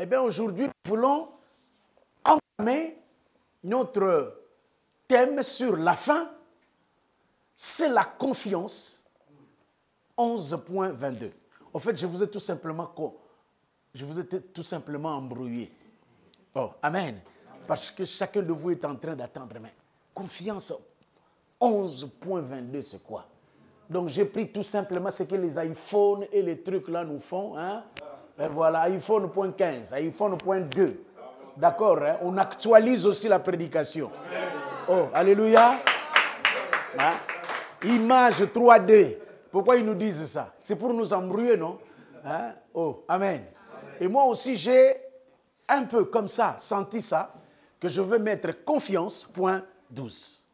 Eh bien, aujourd'hui, nous voulons entamer notre thème sur la fin. C'est la confiance. 11.22. En fait, je vous ai tout simplement embrouillé. Oh, amen. Parce que chacun de vous est en train d'attendre. Mais confiance, 11.22, c'est quoi? Donc, j'ai pris tout simplement ce que les iPhones et les trucs là nous font. Hein? Et voilà, iPhone.15, iPhone.2. D'accord, hein? On actualise aussi la prédication. Oh, alléluia. Hein? Image 3D. Pourquoi ils nous disent ça? C'est pour nous embrouiller, non? Hein? Oh, amen. Et moi aussi, j'ai un peu comme ça, senti ça, que je veux mettre confiance, point 12.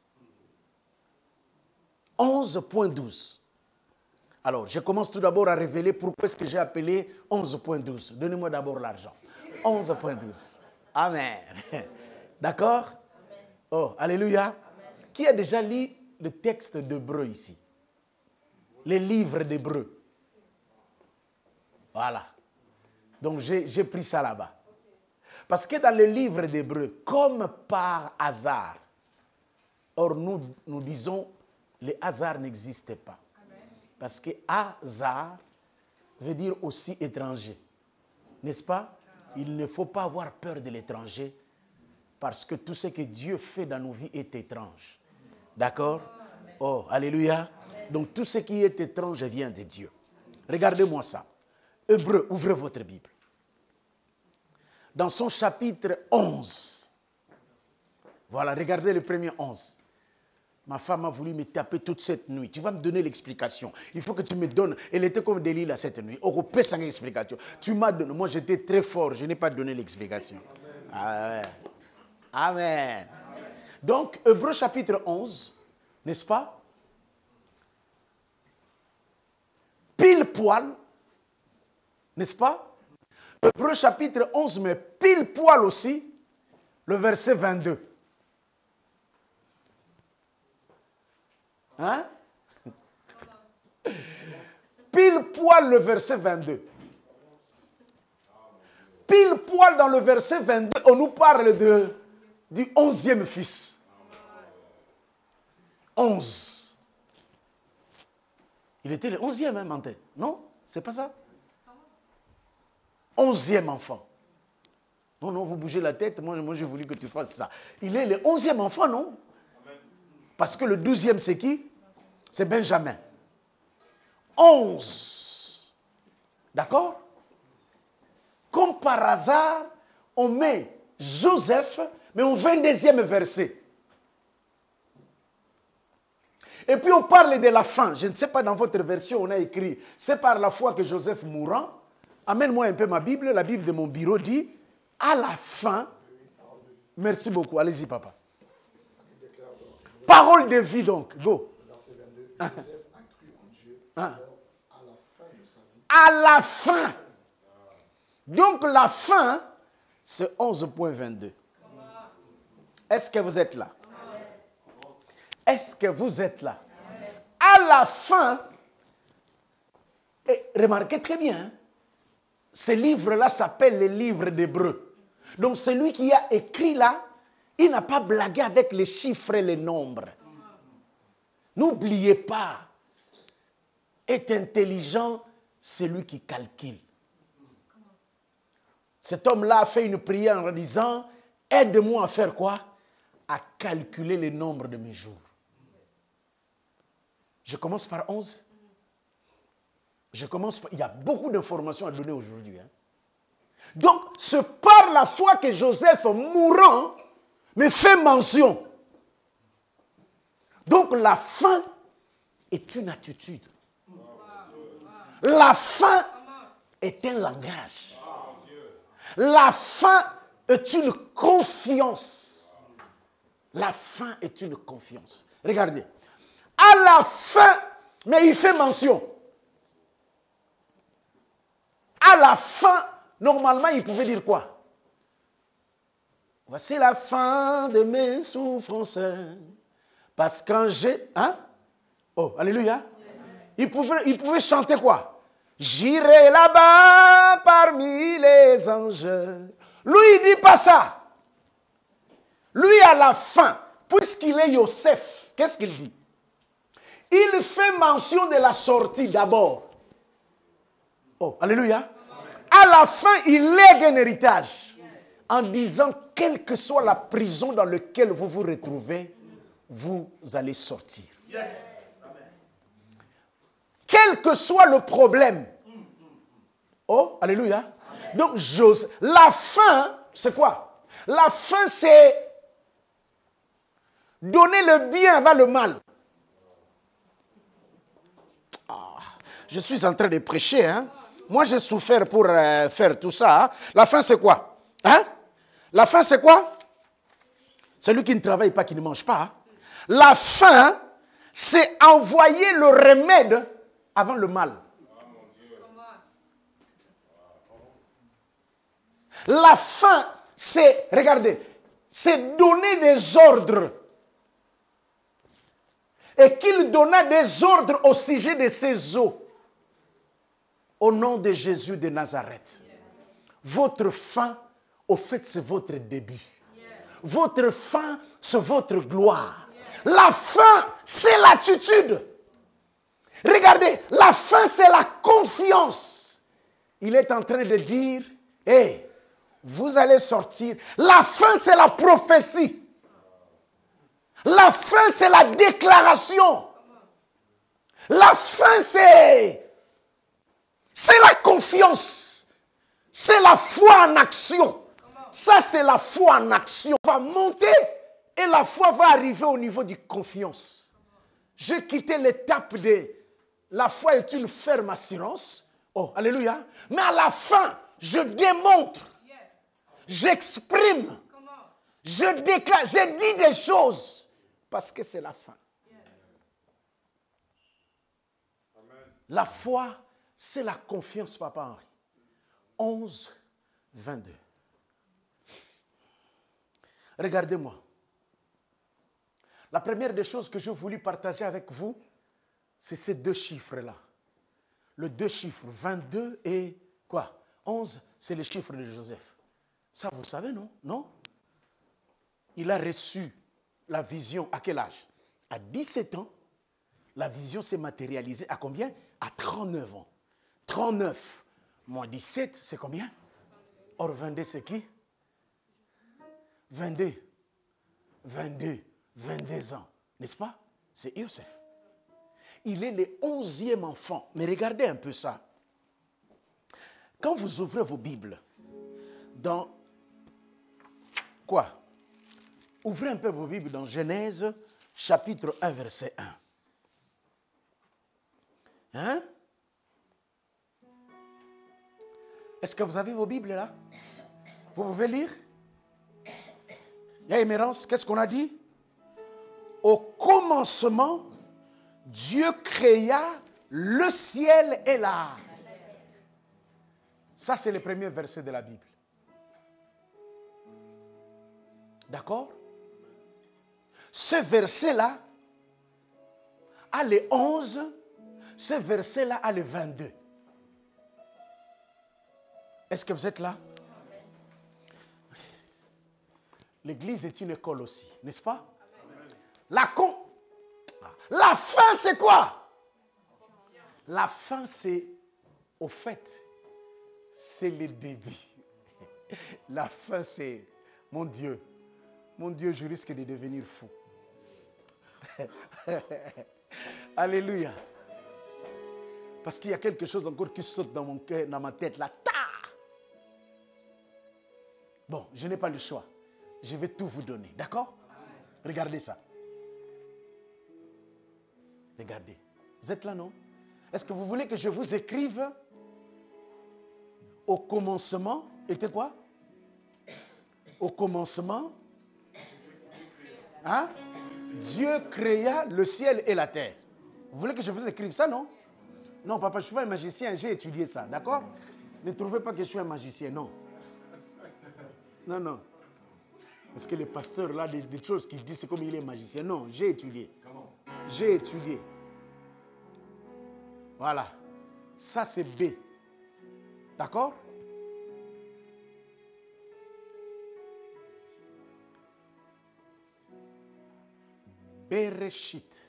11.12. Alors, je commence tout d'abord à révéler pourquoi est-ce que j'ai appelé 11.12. Donnez-moi d'abord l'argent. 11.12. Amen. D'accord? Oh, alléluia. Qui a déjà lu le texte d'Hébreu ici? Les livres d'Hébreu. Voilà. Donc, j'ai pris ça là-bas. Parce que dans le livre d'Hébreu, comme par hasard, or nous disons, le hasard n'existe pas. Parce que hasard veut dire aussi étranger. N'est-ce pas? Il ne faut pas avoir peur de l'étranger parce que tout ce que Dieu fait dans nos vies est étrange. D'accord? Oh, alléluia. Donc tout ce qui est étrange vient de Dieu. Regardez-moi ça. Hébreu, ouvrez votre Bible. Dans son chapitre 11. Voilà, regardez le premier 11. Ma femme a voulu me taper toute cette nuit. Tu vas me donner l'explication. Il faut que tu me donnes. Elle était comme Delilah cette nuit. On peut sans explication. Tu m'as donné. Moi, j'étais très fort. Je n'ai pas donné l'explication. Amen. Amen. Donc, Hébreu chapitre 11, n'est-ce pas? Pile poil, n'est-ce pas? Hébreu chapitre 11, mais pile poil aussi, le verset 22. Hein? Pile poil le verset 22. Pile poil dans le verset 22, on nous parle du 11e fils. 11. Il était le 11e, hein, Manté? Non? C'est pas ça? 11e enfant. Non, non, vous bougez la tête. Moi, j'ai voulu que tu fasses ça. Il est le 11e enfant, non? Parce que le 12e, c'est qui? C'est Benjamin. 11. D'accord? Comme par hasard, on met Joseph, mais au 22e verset. Et puis on parle de la fin. Je ne sais pas, dans votre version, on a écrit, c'est par la foi que Joseph mourant. Amène-moi un peu ma Bible. La Bible de mon bureau dit, à la fin, merci beaucoup, allez-y papa. Parole de vie donc, go. Verset 22, Joseph a cru en Dieu à la fin de sa vie. À la fin. Donc la fin, c'est 11.22. Est-ce que vous êtes là? Est-ce que vous êtes là? À la fin, et remarquez très bien, hein, ce livre-là s'appelle le livre d'Hébreu. Donc celui qui a écrit là, il n'a pas blagué avec les chiffres et les nombres. N'oubliez pas, est intelligent celui qui calcule. Cet homme-là a fait une prière en disant, aide-moi à faire quoi? À calculer le nombre de mes jours. Je commence par 11. Il y a beaucoup d'informations à donner aujourd'hui. Hein. Donc, c'est par la foi que Joseph, mourant, me fait mention. Donc, la fin est une attitude. La fin est un langage. La fin est une confiance. La fin est une confiance. Regardez. À la fin, mais il fait mention. À la fin, normalement, il pouvait dire quoi? Voici la fin de mes souffrances. Parce que quand j'ai... Hein? Oh, alléluia. Il pouvait chanter quoi? J'irai là-bas parmi les anges. Lui, il ne dit pas ça. Lui, à la fin, puisqu'il est Joseph, qu'est-ce qu'il dit? Il fait mention de la sortie d'abord. Oh, alléluia. À la fin, il lègue un héritage en disant, quelle que soit la prison dans laquelle vous vous retrouvez, vous allez sortir. Yes. Quel que soit le problème. Oh, alléluia. Donc, la fin, c'est quoi? La fin, c'est donner le bien avant le mal. Ah, je suis en train de prêcher, hein. Moi, j'ai souffert pour faire tout ça. Hein. La fin, c'est quoi? Hein? La fin, c'est quoi? Celui qui ne travaille pas, qui ne mange pas. Hein. La fin, c'est envoyer le remède avant le mal. La fin, c'est, regardez, c'est donner des ordres. Et qu'il donna des ordres au sujet de ses eaux. Au nom de Jésus de Nazareth. Votre fin, au fait, c'est votre début. Votre fin, c'est votre gloire. La fin, c'est l'attitude. Regardez, la fin, c'est la confiance. Il est en train de dire, hey, vous allez sortir. La fin, c'est la prophétie. La fin, c'est la déclaration. La fin, c'est la confiance. C'est la foi en action. Ça, c'est la foi en action. Va monter et la foi va arriver au niveau de confiance. J'ai quitté l'étape de la foi est une ferme assurance. Oh, alléluia. Mais à la fin, je démontre. J'exprime. Je déclare. Je dis des choses. Parce que c'est la fin. La foi, c'est la confiance, Papa Henri. 11, 22. Regardez-moi. La première des choses que je voulais partager avec vous, c'est ces deux chiffres-là. Le deux chiffres, 22 et quoi? 11, c'est le chiffre de Joseph. Ça, vous le savez, non? Non? Il a reçu la vision à quel âge? À 17 ans. La vision s'est matérialisée à combien? À 39 ans. 39 moins 17, c'est combien? Or 22, c'est qui? 22. 22 ans. N'est-ce pas? C'est Joseph. Il est le 11e enfant. Mais regardez un peu ça. Quand vous ouvrez vos Bibles, dans quoi? Ouvrez un peu vos Bibles dans Genèse, chapitre 1, verset 1. Hein? Est-ce que vous avez vos Bibles là? Vous pouvez lire? Il y a Émérance, qu'est-ce qu'on a dit? Au commencement, Dieu créa le ciel et la. Ça, c'est le premier verset de la Bible. D'accord? Ce verset-là a le 11, ce verset-là a le 22. Est-ce que vous êtes là? L'église est une école aussi, n'est-ce pas? La fin, c'est quoi? La fin, c'est, au fait, c'est le début. La fin, c'est, mon Dieu, je risque de devenir fou. Alléluia. Parce qu'il y a quelque chose encore qui saute dans mon cœur, dans ma tête, là. Bon, je n'ai pas le choix. Je vais tout vous donner, d'accord? Regardez ça. Regardez. Vous êtes là, non? Est-ce que vous voulez que je vous écrive au commencement? Était quoi? Au commencement, hein? Dieu créa le ciel et la terre. Vous voulez que je vous écrive ça, non? Non, papa, je ne suis pas un magicien, j'ai étudié ça, d'accord? Ne trouvez pas que je suis un magicien, non. Non, non. Parce que les pasteurs, là, des choses qu'ils disent, c'est comme il est magicien. Non, j'ai étudié. J'ai étudié. Voilà. Ça, c'est B. D'accord? Bereshit.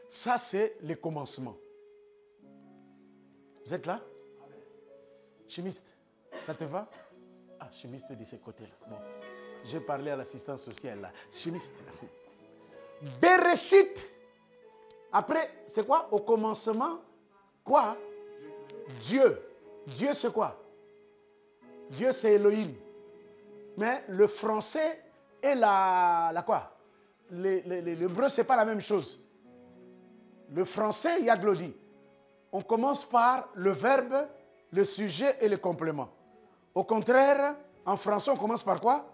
Ça, c'est le commencement. Vous êtes là? Chimiste, ça te va? Ah, chimiste de ce côté-là. Bon, j'ai parlé à l'assistante sociale là. Chimiste. Bereshit. Après, c'est quoi? Au commencement, quoi? Dieu. Dieu, c'est quoi? Dieu, c'est Elohim. Mais le français et la quoi? L'hébreu, ce n'est pas la même chose. Le français, il y a de l'audi. On commence par le verbe, le sujet et le complément. Au contraire, en français, on commence par quoi?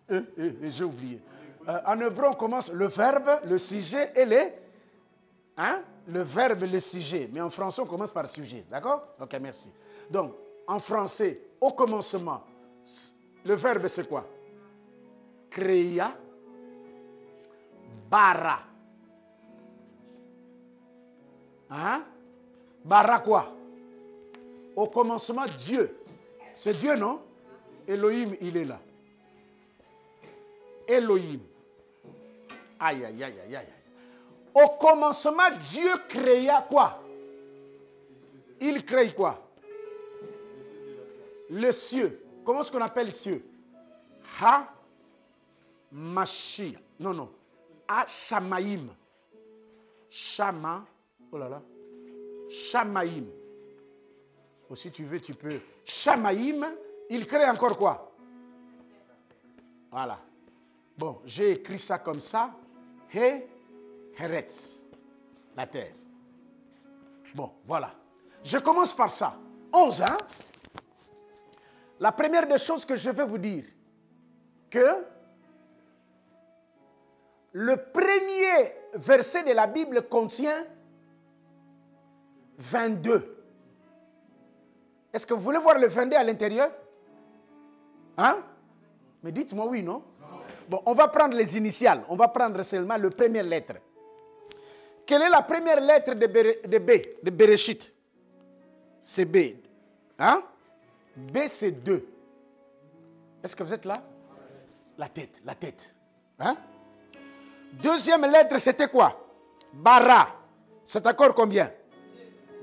J'ai oublié. En hébreu, on commence le verbe, le sujet et les... Hein? Le verbe et le sujet. Mais en français, on commence par sujet. D'accord? Ok, merci. Donc, en français, au commencement, le verbe, c'est quoi? Créa, bara. Hein? Bara quoi? Au commencement, Dieu. C'est Dieu, non? Elohim, il est là. Elohim. Aïe, aïe, aïe, aïe, aïe. Au commencement, Dieu créa quoi? Il crée quoi? Le cieux. Comment est-ce qu'on appelle cieux? Ha, Mashia. Non, non. Ha, Shamaïm. Shama. Oh là là. Shamaïm. Ou si tu veux, tu peux. Shamaïm, il crée encore quoi? Voilà. Bon, j'ai écrit ça comme ça. He, Heretz. La terre. Bon, voilà. Je commence par ça. 11, hein? La première des choses que je vais vous dire, que le premier verset de la Bible contient 22. Est-ce que vous voulez voir le 22 à l'intérieur? Hein? Mais dites-moi oui, non? Bon, on va prendre les initiales. On va prendre seulement la première lettre. Quelle est la première lettre de Bereshit? C'est B. Hein? B, c'est 2. Est-ce que vous êtes là? La tête, la tête. Hein? Deuxième lettre, c'était quoi? Bara. C'est encore combien?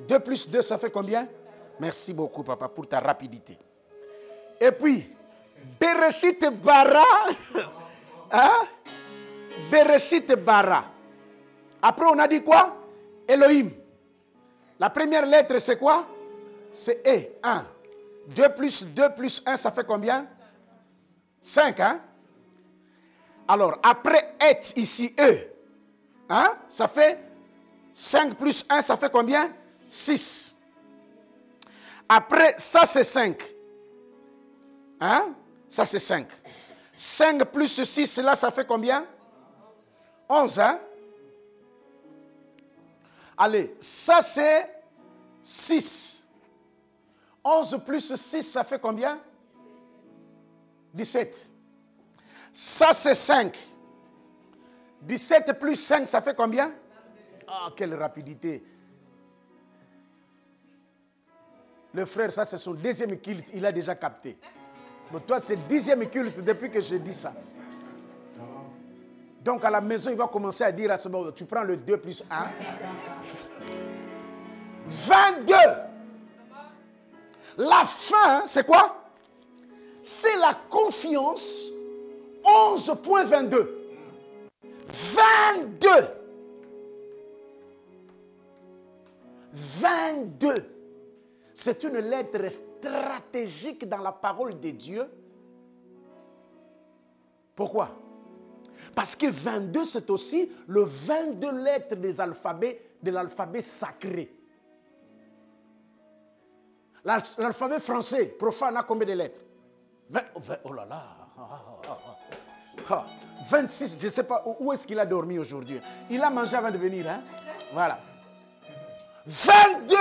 2 plus 2, ça fait combien? Merci beaucoup, papa, pour ta rapidité. Et puis, Bereshit bara. Hein? Bereshit bara. Après, on a dit quoi? Elohim. La première lettre, c'est quoi? C'est E, 1. 2 plus 1, ça fait combien? 5, hein? Alors, après et ici, E, hein? Ça fait 5 plus 1, ça fait combien? 6. Après, ça c'est 5. Hein? Ça c'est 5. 5 plus 6, là, ça fait combien? 11, hein? Allez, ça c'est 6. 11 plus 6, ça fait combien? 17. Ça, c'est 5. 17 plus 5, ça fait combien? Ah, quelle rapidité. Le frère, ça, c'est son deuxième culte. Il a déjà capté. Mais toi, c'est le 10e culte depuis que je dis ça. Donc, à la maison, il va commencer à dire à ce moment, tu prends le 2 plus 1. 22. La fin, c'est quoi? C'est la confiance. 11.22. 22. 22. C'est une lettre stratégique dans la parole de Dieu. Pourquoi? Parce que 22, c'est aussi le 22 lettres des alphabets, de l'alphabet sacré. L'alphabet français profane a combien de lettres? 20, oh là là. 26, je ne sais pas où est-ce qu'il a dormi aujourd'hui. Il a mangé avant de venir. Hein? Voilà. 22.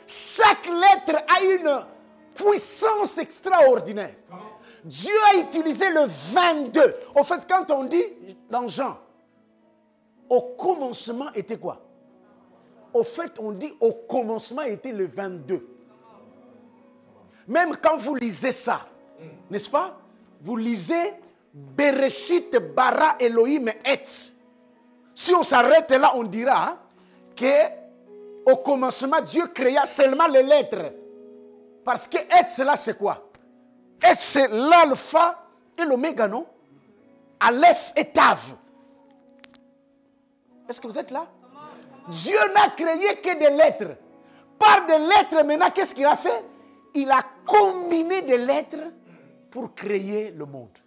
Chaque lettre a une puissance extraordinaire. Dieu a utilisé le 22. En fait, quand on dit dans Jean, au commencement était quoi? Au fait, on dit au commencement était le 22. Même quand vous lisez ça, n'est-ce pas? Vous lisez Bereshit bara Elohim et. Si on s'arrête là, on dira que au commencement, Dieu créa seulement les lettres. Parce que et là, c'est quoi? Et c'est l'alpha et l'oméga, non? Aleph et Tav. Est-ce que vous êtes là? Dieu n'a créé que des lettres. Par des lettres, maintenant, qu'est-ce qu'il a fait? Il a combiné des lettres pour créer le monde.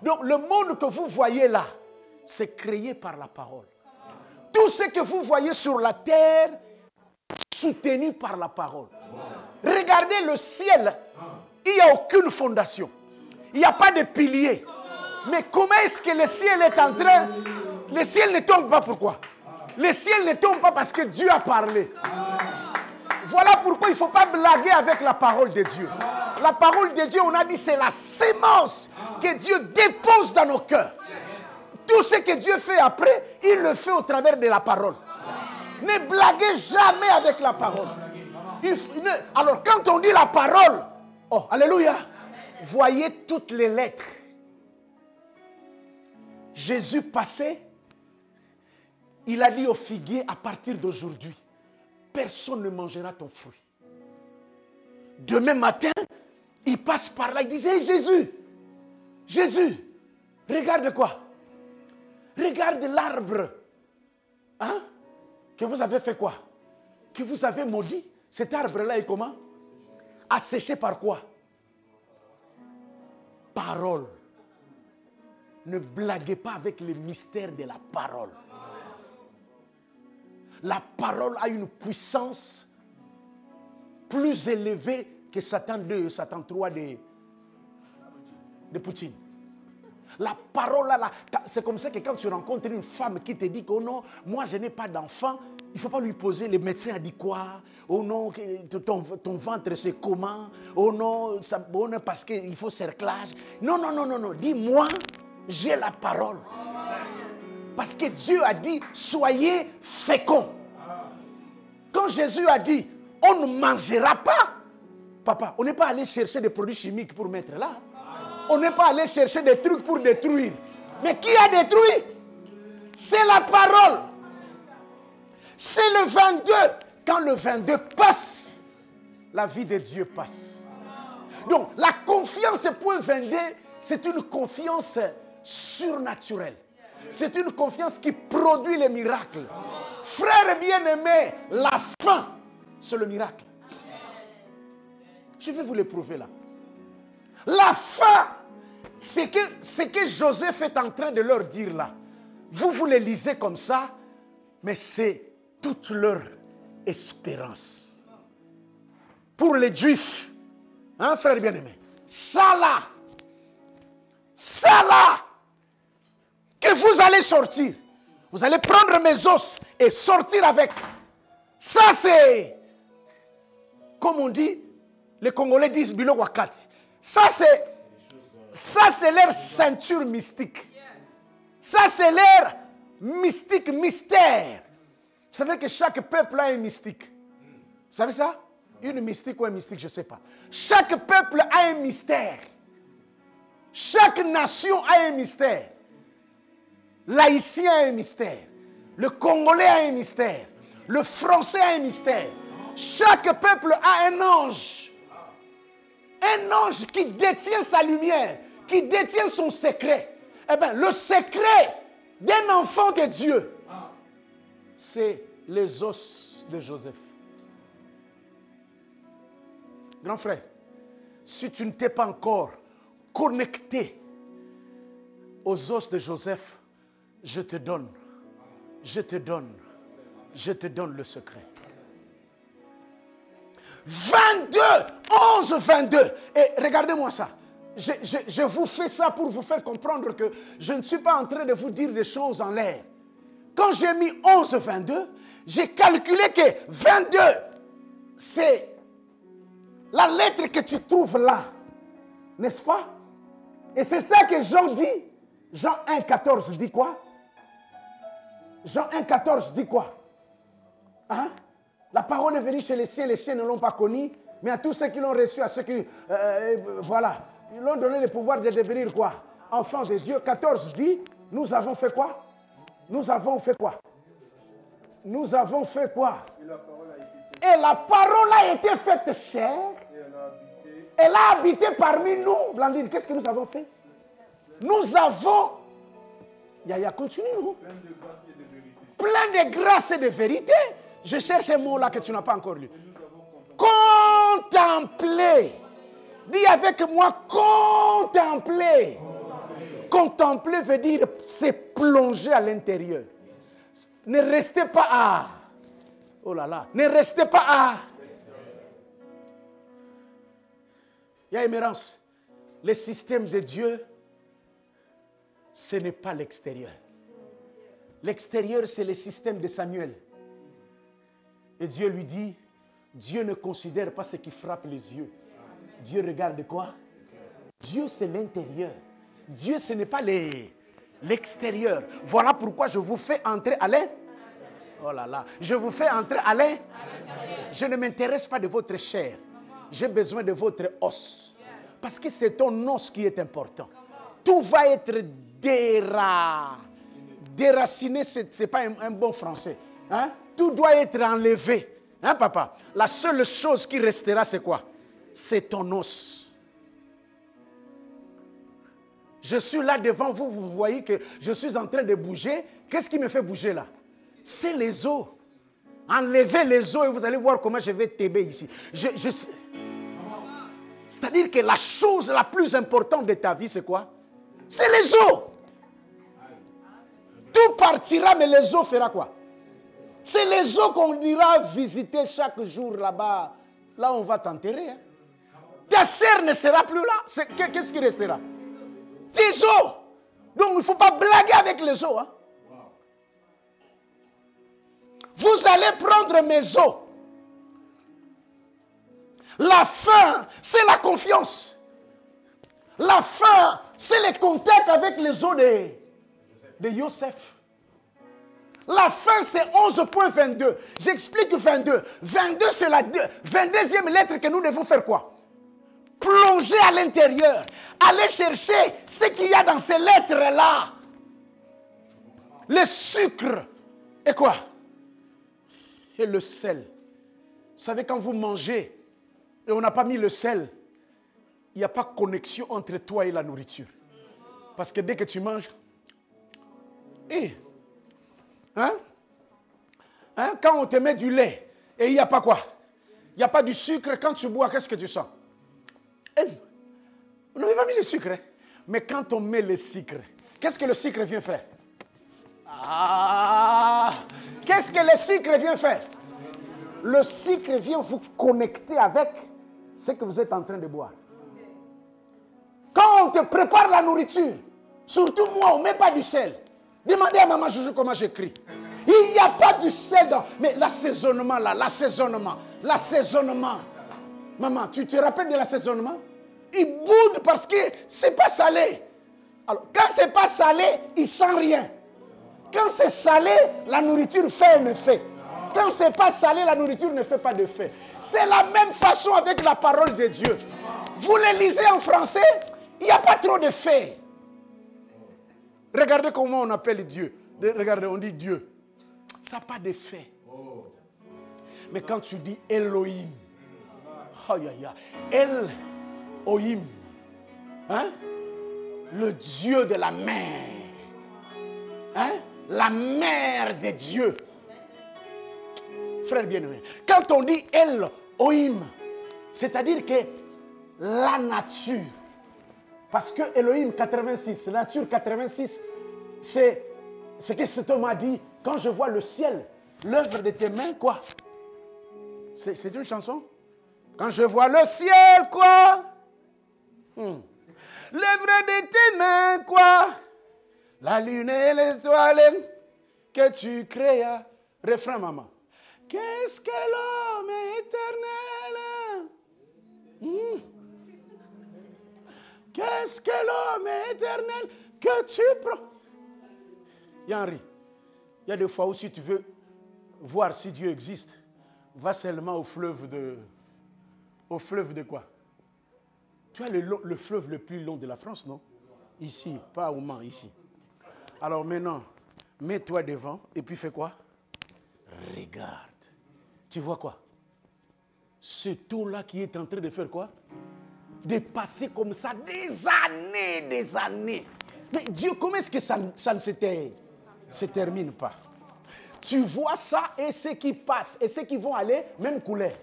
Donc, le monde que vous voyez là, c'est créé par la parole. Tout ce que vous voyez sur la terre, soutenu par la parole. Regardez le ciel, il n'y a aucune fondation. Il n'y a pas de pilier. Mais comment est-ce que le ciel est en train... Le ciel ne tombe pas, pourquoi? Le ciel ne tombe pas parce que Dieu a parlé. Voilà pourquoi il ne faut pas blaguer avec la parole de Dieu. La parole de Dieu, on a dit, c'est la sémence que Dieu dépose dans nos cœurs. Tout ce que Dieu fait après, il le fait au travers de la parole. Ne blaguez jamais avec la parole. Alors, quand on dit la parole, oh, alléluia, voyez toutes les lettres. Jésus passait, il a dit au figuier, à partir d'aujourd'hui, personne ne mangera ton fruit. Demain matin, il passe par là, il disait, hey, Jésus, regarde quoi? Regarde l'arbre. Hein? Que vous avez fait quoi? Que vous avez maudit. Cet arbre-là est comment? Asséché par quoi? Parole. Ne blaguez pas avec les mystères de la parole. La parole a une puissance plus élevée que Satan 2, Satan 3 de Poutine. La parole, là, c'est comme ça que quand tu rencontres une femme qui te dit que oh non, moi je n'ai pas d'enfant, il ne faut pas lui poser, le médecin a dit quoi? Oh non, ton ventre c'est comment? Oh non, parce qu'il faut cerclage. Non, dis-moi, j'ai la parole. Parce que Dieu a dit, soyez féconds. Quand Jésus a dit, on ne mangera pas. Papa, on n'est pas allé chercher des produits chimiques pour mettre là. On n'est pas allé chercher des trucs pour détruire. Mais qui a détruit? C'est la parole. C'est le 22. Quand le 22 passe, la vie de Dieu passe. Donc, la confiance point 22, c'est une confiance surnaturelle. C'est une confiance qui produit les miracles. Frères bien-aimés, la fin, c'est le miracle. Je vais vous le prouver là. La fin, c'est que Joseph est en train de leur dire là. Vous le lisez comme ça, mais c'est toute leur espérance. Pour les Juifs, hein, frères bien-aimés, ça là, que vous allez sortir. Vous allez prendre mes os et sortir avec. Ça c'est, comme on dit, les Congolais disent Bilo Wakati. Ça c'est leur ceinture mystique. Ça c'est leur mystique, mystère. Vous savez que chaque peuple a un mystique. Vous savez ça? Une mystique ou un mystique, je ne sais pas. Chaque peuple a un mystère. Chaque nation a un mystère. L'Haïtien a un mystère. Le Congolais a un mystère. Le Français a un mystère. Chaque peuple a un ange. Un ange qui détient sa lumière, qui détient son secret. Eh bien, le secret d'un enfant de Dieu, c'est les os de Joseph. Grand frère, si tu ne t'es pas encore connecté aux os de Joseph, je te donne le secret. 22, 11, 22. Et regardez-moi ça. Je vous fais ça pour vous faire comprendre que je ne suis pas en train de vous dire des choses en l'air. Quand j'ai mis 11, 22, j'ai calculé que 22, c'est la lettre que tu trouves là. N'est-ce pas? Et c'est ça que Jean dit. Jean 1, 14 dit quoi? Jean 1,14 dit quoi? Hein? La parole est venue chez les siens ne l'ont pas connue, mais à tous ceux qui l'ont reçu, à ceux qui, voilà, ils l'ont donné le pouvoir de devenir quoi? Enfants de Dieu. 14 dit, nous avons fait quoi? Nous avons fait quoi? Nous avons fait quoi? Et la parole a été faite chair. Elle a habité parmi nous. Blandine, qu'est-ce que nous avons fait? Nous avons... Yaya, continue, non? Plein de grâce et de vérité. Je cherche un mot là que tu n'as pas encore lu. Contempler. Dis avec moi, contempler. Contempler veut dire se plonger à l'intérieur. Ne restez pas à... Oh là là. Ne restez pas à... Il y a émérance. Le système de Dieu, ce n'est pas l'extérieur. L'extérieur, c'est le système de Samuel. Et Dieu lui dit, Dieu ne considère pas ce qui frappe les yeux. Dieu regarde quoi? Dieu, c'est l'intérieur. Dieu, ce n'est pas l'extérieur. Voilà pourquoi je vous fais entrer à l'intérieur. Oh là là. Je vous fais entrer à l'intérieur. Je ne m'intéresse pas de votre chair. J'ai besoin de votre os. Parce que c'est ton os qui est important. Tout va être déraciné, ce n'est pas un bon français. Hein? Tout doit être enlevé. Hein, papa? La seule chose qui restera, c'est quoi? C'est ton os. Je suis là devant vous, vous voyez que je suis en train de bouger. Qu'est-ce qui me fait bouger là? C'est les os. Enlevez les os et vous allez voir comment je vais t'aider ici. C'est-à-dire que la chose la plus importante de ta vie, c'est quoi? C'est les os. Tout partira, mais les os fera quoi? C'est les os qu'on ira visiter chaque jour là-bas. Là, on va t'enterrer. Hein? Ta chair ne sera plus là. Qu'est-ce qui restera? Tes os. Donc, il ne faut pas blaguer avec les os. Hein? Vous allez prendre mes os. La faim, c'est la confiance. La faim, c'est le contact avec les os de Joseph. La fin, c'est 11.22. J'explique 22. 22, c'est la 22e lettre que nous devons faire quoi? Plonger à l'intérieur. Aller chercher ce qu'il y a dans ces lettres-là. Le sucre. Et quoi? Et le sel. Vous savez, quand vous mangez et on n'a pas mis le sel, il n'y a pas de connexion entre toi et la nourriture. Parce que dès que tu manges... Quand on te met du lait et il n'y a pas quoi? Il n'y a pas du sucre. Quand tu bois, qu'est-ce que tu sens? On n'avait pas mis le sucre. Hein? Mais quand on met le sucre, qu'est-ce que le sucre vient faire? Qu'est-ce que le sucre vient faire? Le sucre vient vous connecter avec ce que vous êtes en train de boire. Quand on te prépare la nourriture, surtout moi, on ne met pas du sel. Demandez à maman Joujou comment j'écris. Il n'y a pas du sel dans... Mais l'assaisonnement là, l'assaisonnement. Maman, tu te rappelles de l'assaisonnement? Il boude parce que ce n'est pas salé. Alors, quand ce n'est pas salé, il ne sent rien. Quand c'est salé, la nourriture fait un effet. Quand ce n'est pas salé, la nourriture ne fait pas d'effet. C'est la même façon avec la parole de Dieu. Vous les lisez en français, il n'y a pas trop d'effet. Regardez comment on appelle Dieu. Regardez, on dit Dieu. Ça n'a pas d'effet. Mais quand tu dis Elohim, Elohim, hein? Le Dieu de la mer, hein? La mère de Dieu. Frère bien-aimé, quand on dit Elohim, c'est-à-dire que la nature, parce que Elohim 86, nature 86, c'est ce que cet homme a dit. Quand je vois le ciel, l'œuvre de tes mains, quoi? C'est une chanson? Quand je vois le ciel, quoi? L'œuvre de tes mains, quoi? La lune et les étoiles que tu créas. Refrain, maman. Qu'est-ce que l'homme éternel? Qu'est-ce que l'homme éternel que tu prends? Yanri, Il y a des fois où si tu veux voir si Dieu existe, va seulement au fleuve de quoi? Tu as le fleuve le plus long de la France, non? Ici, pas au Mans, ici. Alors maintenant, mets-toi devant et puis fais quoi? Regarde. Tu vois quoi? Ce taux-là qui est en train de faire quoi? De passer comme ça des années. Mais Dieu, comment est-ce que ça ne se termine pas? Tu vois ça et ceux qui passent et ceux qui vont aller, même couleur.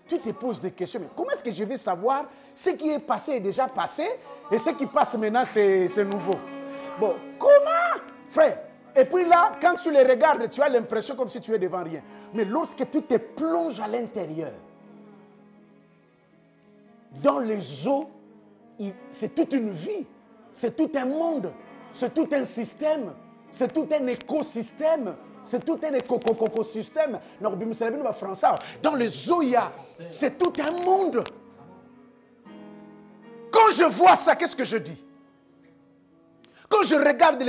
Tu te poses des questions, mais comment est-ce que je vais savoir ce qui est passé est déjà passé et ce qui passe maintenant c'est nouveau? Bon, comment, frère? Et puis là, quand tu les regardes, tu as l'impression comme si tu es devant rien. Mais lorsque tu te plonges à l'intérieur, dans les eaux, c'est toute une vie, c'est tout un monde, c'est tout un système, c'est tout un écosystème, c'est tout un écosystème. Dans les eaux, c'est tout un monde. Quand je vois ça, qu'est-ce que je dis? Quand je regarde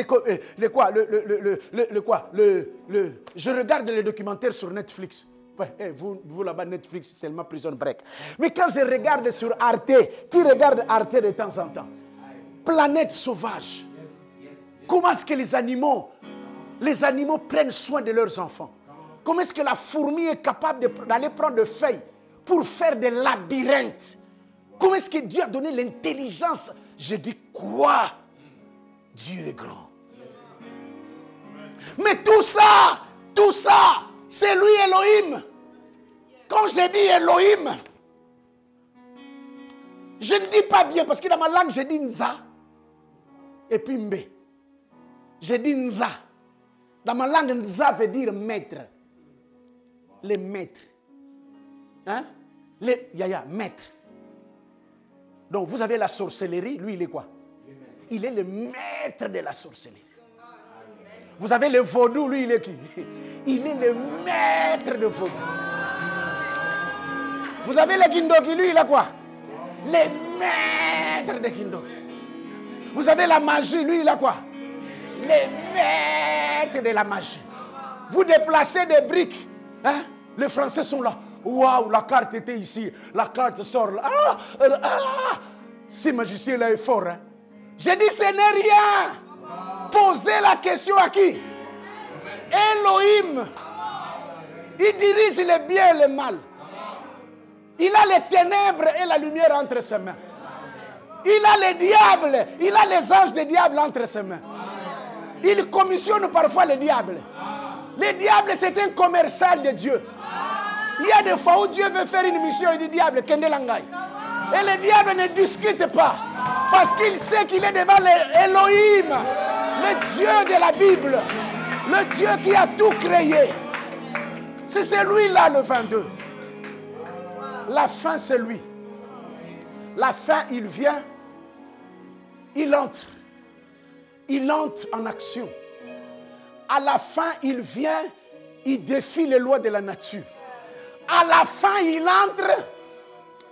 je regarde les documentaires sur Netflix. Ouais, vous là-bas, Netflix, c'est seulement Prison Break. Mais quand je regarde sur Arte, qui regarde Arte de temps en temps? Planète sauvage. Comment est-ce que les animaux prennent soin de leurs enfants? Comment est-ce que la fourmi est capable d'aller prendre des feuilles pour faire des labyrinthes? Comment est-ce que Dieu a donné l'intelligence? Je dis quoi? Dieu est grand. Mais tout ça, c'est lui Elohim. Quand je dis Elohim, je ne dis pas bien parce que dans ma langue, je dis Nza et puis Mbe. Je dis Nza. Dans ma langue, Nza veut dire maître. Les maîtres. Hein? Les maîtres. Donc vous avez la sorcellerie, lui il est quoi? Il est le maître de la sorcellerie. Vous avez le vaudou, lui il est qui? Il est le maître de vaudou. Vous avez le kindoki, lui il a quoi? Le maître de kindoki. Vous avez la magie, lui il a quoi? Le maître de la magie. Vous déplacez des briques. Hein? Les Français sont là. Waouh, la carte était ici. La carte sort là. Ce magicien-là est fort. Hein? J'ai dit, ce n'est rien. Posez la question à qui? Elohim. Il dirige le bien et le mal. Il a les ténèbres et la lumière entre ses mains. Il a les diables. Il a les anges des diables entre ses mains. Il commissionne parfois les diables. Les diables, c'est un commercial de Dieu. Il y a des fois où Dieu veut faire une mission, il dit diable, Kende Langai. Et le diable ne discute pas. Parce qu'il sait qu'il est devant Elohim, le Dieu de la Bible, le Dieu qui a tout créé. C'est celui-là le 22. La fin, c'est lui. La fin, il vient, il entre. Il entre en action. À la fin, il vient, il défie les lois de la nature. À la fin, il entre,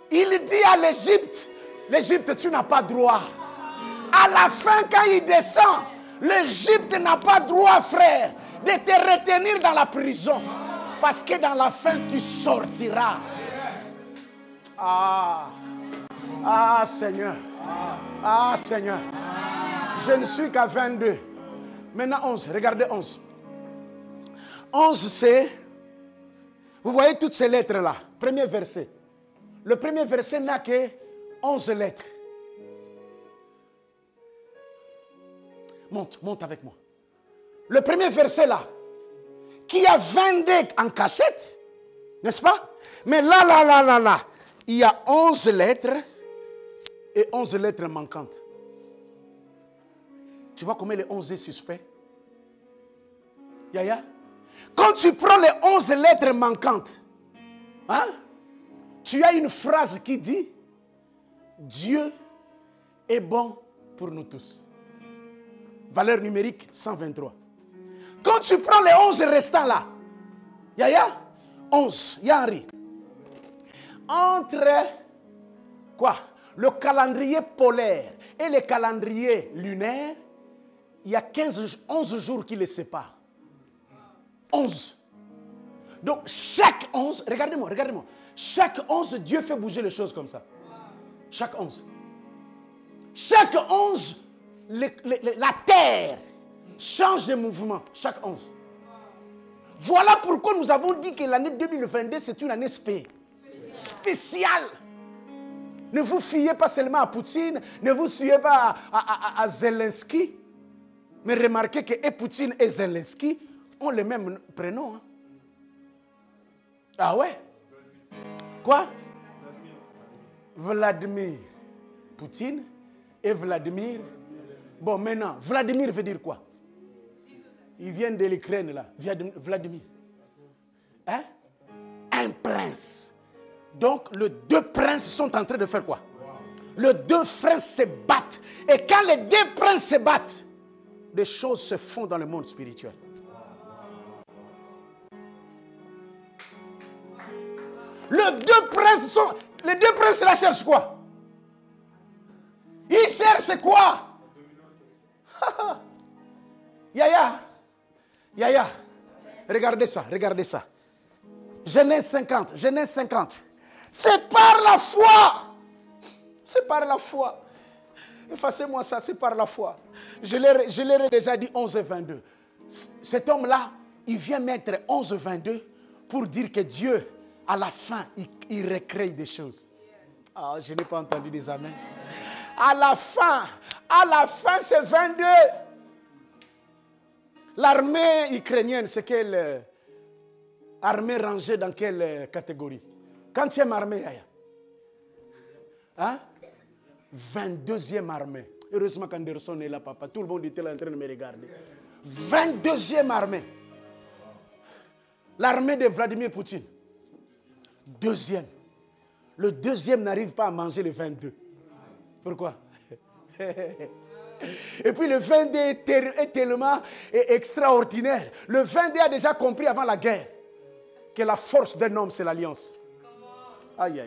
il dit à l'Égypte, l'Égypte, tu n'as pas droit. À la fin, quand il descend, l'Égypte n'a pas droit, frère, de te retenir dans la prison. Parce que dans la fin, tu sortiras. Ah, Seigneur. Ah, Seigneur. Je ne suis qu'à 22. Maintenant 11, regardez 11. 11 c'est, vous voyez toutes ces lettres-là. Premier verset. Le premier verset n'a que 11 lettres. Monte avec moi. Le premier verset là, qui a 22 en cachette, n'est-ce pas? Mais là, il y a 11 lettres et 11 lettres manquantes. Tu vois comment les 11 est suspect? Yaya? Quand tu prends les 11 lettres manquantes, hein, tu as une phrase qui dit Dieu est bon pour nous tous. Valeur numérique 123. Quand tu prends les 11 restants là, Yaya? 11, Yanri. Entre quoi? Le calendrier polaire et le calendrier lunaire, il y a 11 jours qui les séparent. 11. Donc, chaque 11, regardez-moi. Chaque 11, Dieu fait bouger les choses comme ça. Chaque 11. Chaque 11, la terre change de mouvement. Chaque 11. Voilà pourquoi nous avons dit que l'année 2022, c'est une année spéciale. Ne vous fiez pas seulement à Poutine, ne vous fiez pas à Zelensky. Mais remarquez que et Poutine et Zelensky ont le même prénom. Hein? Ah ouais? Quoi? Vladimir Poutine et Vladimir. Bon, maintenant, Vladimir veut dire quoi? Ils viennent de l'Ukraine, là. Vladimir. Hein? Un prince. Donc, les deux princes sont en train de faire quoi? Les deux princes se battent. Et quand les deux princes se battent, des choses se font dans le monde spirituel. Les deux princes là cherchent quoi? Ils cherchent quoi? Yaya. Regardez ça. Genèse 50. C'est par la foi. Effacez-moi ça, c'est par la foi. Je l'ai déjà dit 11 et 22. Cet homme-là, il vient mettre 11 et 22 pour dire que Dieu, à la fin, il recrée des choses. Ah, je n'ai pas entendu des amens. À la fin, c'est 22. L'armée ukrainienne, c'est quelle armée rangée dans quelle catégorie? Quantième armée, Yaya? Hein? 22e armée. Heureusement qu'Anderson est là, papa. Tout le monde était là en train de me regarder. 22e armée. L'armée de Vladimir Poutine. Deuxième. Le deuxième n'arrive pas à manger le 22. Pourquoi? Et puis le 22 est tellement extraordinaire. Le 22 a déjà compris avant la guerre que la force d'un homme, c'est l'alliance. Aïe.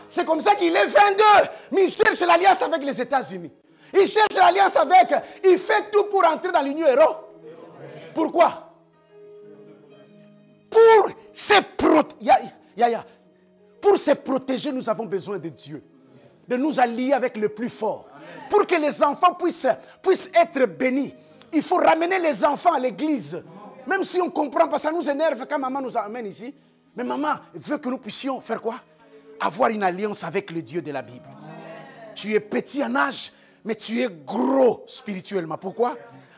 C'est comme ça qu'il est 22. Mais il cherche l'alliance avec les États-Unis. Il cherche l'alliance avec... Il fait tout pour entrer dans l'Union européenne. Pourquoi? Pour se protéger, nous avons besoin de Dieu. De nous allier avec le plus fort. Pour que les enfants puissent être bénis. Il faut ramener les enfants à l'église. Même si on ne comprend pas, ça nous énerve quand maman nous amène ici. Mais maman veut que nous puissions faire quoi? Avoir une alliance avec le Dieu de la Bible. Tu es petit en âge, mais tu es gros spirituellement. Pourquoi?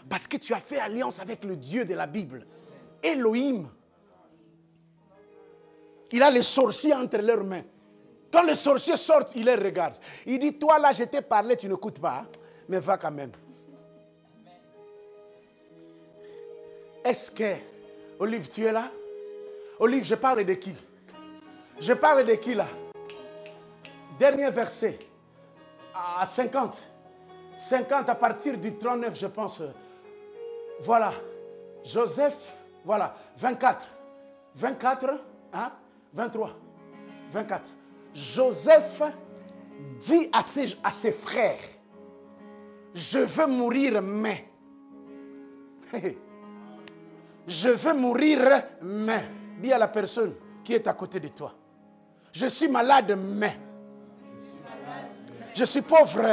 Parce que tu as fait alliance avec le Dieu de la Bible. Elohim. Il a les sorciers entre leurs mains. Quand les sorciers sortent, il les regarde. Il dit, toi là, je t'ai parlé, tu n'écoutes pas, hein? Mais va quand même. Est-ce que, Olive, tu es là? Olive, je parle de qui? Je parle de qui là? Dernier verset. À 50. 50 à partir du 39, je pense. Voilà. Joseph, voilà. 24. 24, hein? 23. 24. Joseph dit à ses frères, je veux mourir, mais. Je veux mourir, mais. Dis à la personne qui est à côté de toi. Je suis malade, mais. Je suis pauvre.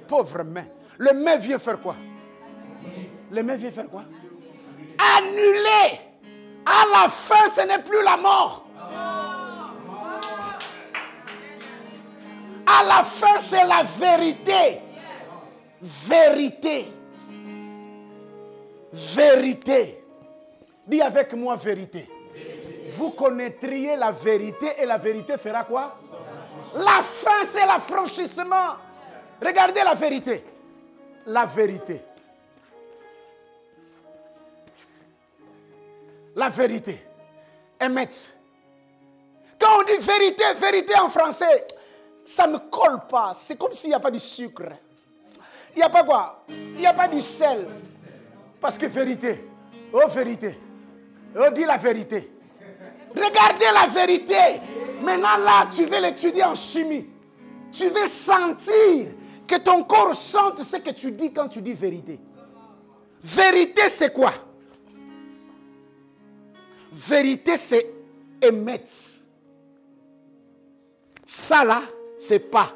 Pauvre, mais. Le mais vient faire quoi? Le mais vient faire quoi? Annuler. À la fin, ce n'est plus la mort. À la fin, c'est la vérité. Vérité. Vérité. Dis avec moi vérité. Vous connaîtriez la vérité et la vérité fera quoi? La fin, c'est l'affranchissement. Regardez la vérité. La vérité. La vérité. Emmett. Quand on dit vérité, vérité en français, ça ne colle pas. C'est comme s'il n'y a pas du sucre. Il n'y a pas quoi? Il n'y a pas du sel. Parce que vérité. Oh vérité. Oh dis la vérité. Regardez la vérité. Maintenant là, tu veux l'étudier en chimie. Tu veux sentir que ton corps sente ce que tu dis quand tu dis vérité. Vérité, c'est quoi? Vérité, c'est émettre. Ça là, c'est pas.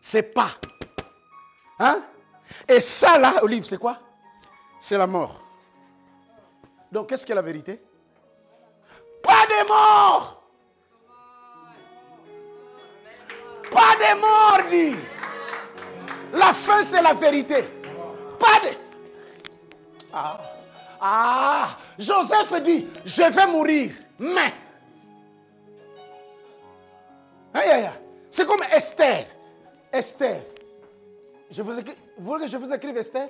C'est pas. Hein? Et ça là, Olive, c'est quoi? C'est la mort. Donc, qu'est-ce qu'est la vérité? Pas de mort. Pas de mort, dit. La fin, c'est la vérité. Pas de... Joseph dit, je vais mourir, mais... C'est comme Esther. Esther. Vous voulez que je vous écrive Esther?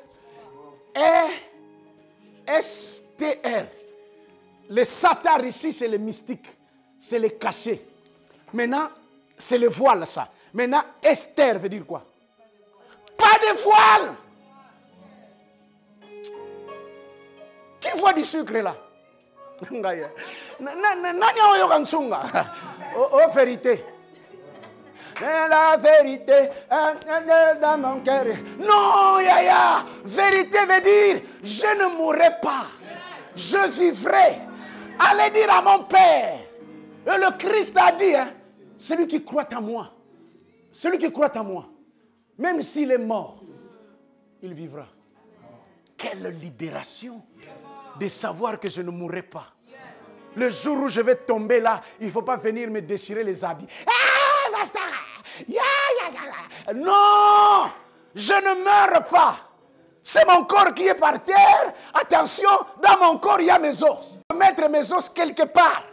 E-S-T-R. Le satar ici, c'est le mystique. C'est le caché. Maintenant, c'est le voile, ça. Maintenant, Esther veut dire quoi? Pas de voile. Qui voit du sucre là? Oh, vérité. La vérité dans mon cœur. Non, Yaya. Vérité veut dire, je ne mourrai pas. Je vivrai. Allez dire à mon Père. Et le Christ a dit, hein, celui qui croit en moi, celui qui croit en moi, même s'il est mort, il vivra. Quelle libération de savoir que je ne mourrai pas. Le jour où je vais tomber là, il ne faut pas venir me déchirer les habits. Ah, basta. Non, je ne meurs pas. C'est mon corps qui est par terre. Attention, dans mon corps, il y a mes os. Je vais mettre mes os quelque part.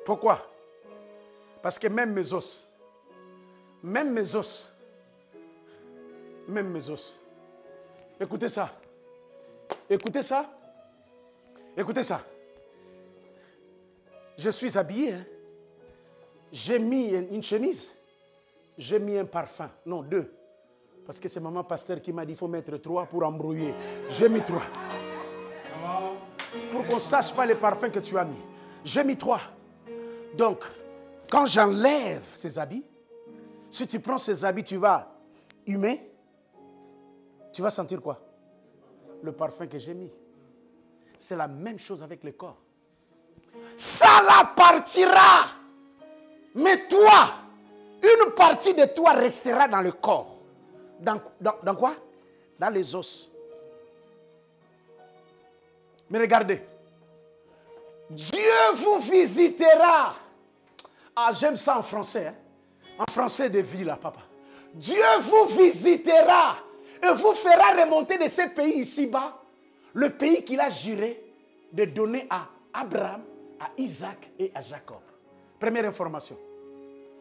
Pourquoi? Parce que même mes os, écoutez ça. Écoutez ça. Écoutez ça. Je suis habillé. Hein. J'ai mis une chemise. J'ai mis un parfum. Non, 2. Parce que c'est maman pasteur qui m'a dit qu'il faut mettre 3 pour embrouiller. J'ai mis 3. Pour qu'on ne sache pas les parfums que tu as mis. J'ai mis 3. Donc, quand j'enlève ces habits, si tu prends ces habits, tu vas humer. Tu vas sentir quoi? Le parfum que j'ai mis. C'est la même chose avec le corps. Ça la partira. Mais toi, une partie de toi restera dans le corps. Dans quoi? Dans les os. Mais regardez. Dieu vous visitera. Ah, j'aime ça en français. Hein? En français de vie, là, papa. Dieu vous visitera et vous fera remonter de ce pays ici-bas, le pays qu'il a juré de donner à Abraham, à Isaac et à Jacob. Première information.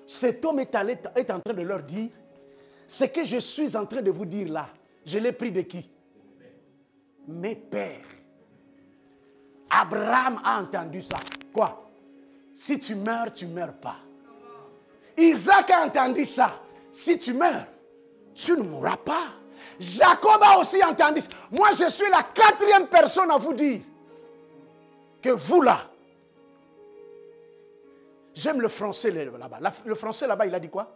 Cet homme est en train de leur dire, ce que je suis en train de vous dire là, je l'ai pris de qui? Mes pères. Abraham a entendu ça. Quoi? Si tu meurs, tu ne meurs pas. Isaac a entendu ça. Si tu meurs, tu ne mourras pas. Jacob a aussi entendu ça. Moi, je suis la 4e personne à vous dire que vous là, j'aime le français là-bas. Le français là-bas, il a dit quoi?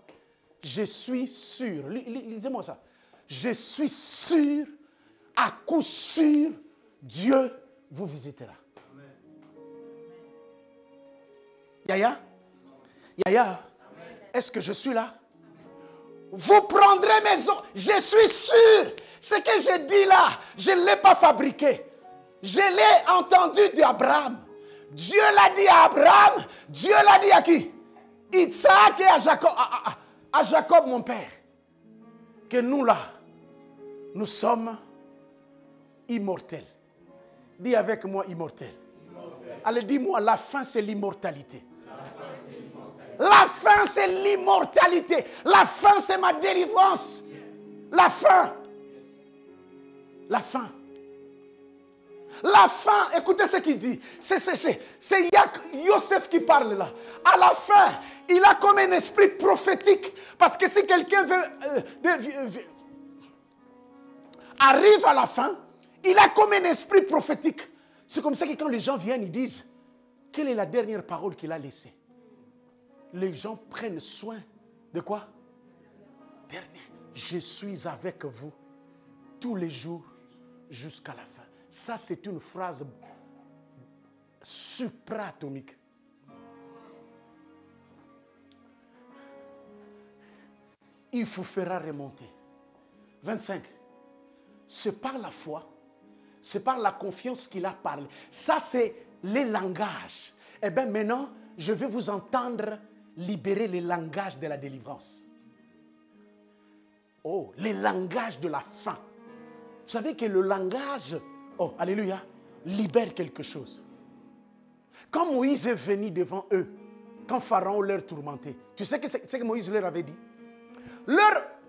Je suis sûr. Lisez-moi ça. Je suis sûr, à coup sûr, Dieu vous visitera. Yaya? Yaya? Est-ce que je suis là? Vous prendrez mes os. Je suis sûr. Ce que j'ai dit là, je ne l'ai pas fabriqué. Je l'ai entendu d'Abraham. Dieu l'a dit à Abraham. Dieu l'a dit à qui? Isaac et à Jacob. À Jacob, mon père. Que nous là, nous sommes immortels. Dis avec moi immortel. Allez, dis-moi, la fin c'est l'immortalité. La fin, c'est l'immortalité. La fin, c'est ma délivrance. La fin. La fin. La fin, écoutez ce qu'il dit. C'est Yosef qui parle là. À la fin, il a comme un esprit prophétique. Parce que si quelqu'un arrive à la fin, il a comme un esprit prophétique. C'est comme ça que quand les gens viennent, ils disent, quelle est la dernière parole qu'il a laissée? Les gens prennent soin de quoi? dernier. Je suis avec vous tous les jours jusqu'à la fin. Ça, c'est une phrase supra-atomique. Il vous fera remonter. 25. C'est par la foi, c'est par la confiance qu'il a parlé. Ça, c'est les langages. Eh bien, maintenant, je vais vous entendre libérer les langages de la délivrance. Oh, les langages de la fin. Vous savez que le langage, oh, alléluia, libère quelque chose. Quand Moïse est venu devant eux, quand Pharaon leur tourmentait, tu sais ce que Moïse leur avait dit?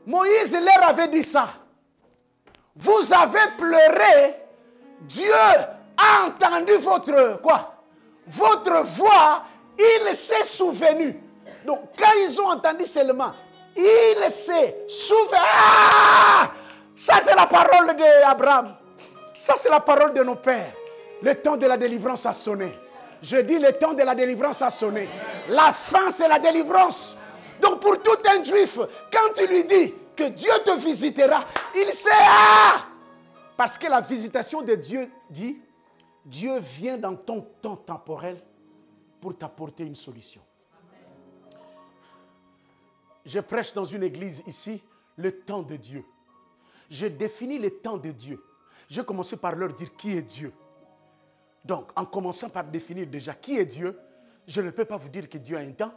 Moïse leur avait dit ça. Vous avez pleuré, Dieu a entendu votre voix, il s'est souvenu. Donc quand ils ont entendu seulement, il s'est souvenu. Ah! Ça c'est la parole d'Abraham. Ça c'est la parole de nos pères. Le temps de la délivrance a sonné. Je dis le temps de la délivrance a sonné. La fin c'est la délivrance. Donc pour tout un juif, quand tu lui dis que Dieu te visitera, il sait, parce que la visitation de Dieu dit, Dieu vient dans ton temps temporel pour t'apporter une solution. Je prêche dans une église ici, le temps de Dieu. Je définis le temps de Dieu. Je commençais par leur dire qui est Dieu. Donc, en commençant par définir déjà qui est Dieu, je ne peux pas vous dire que Dieu a un temps.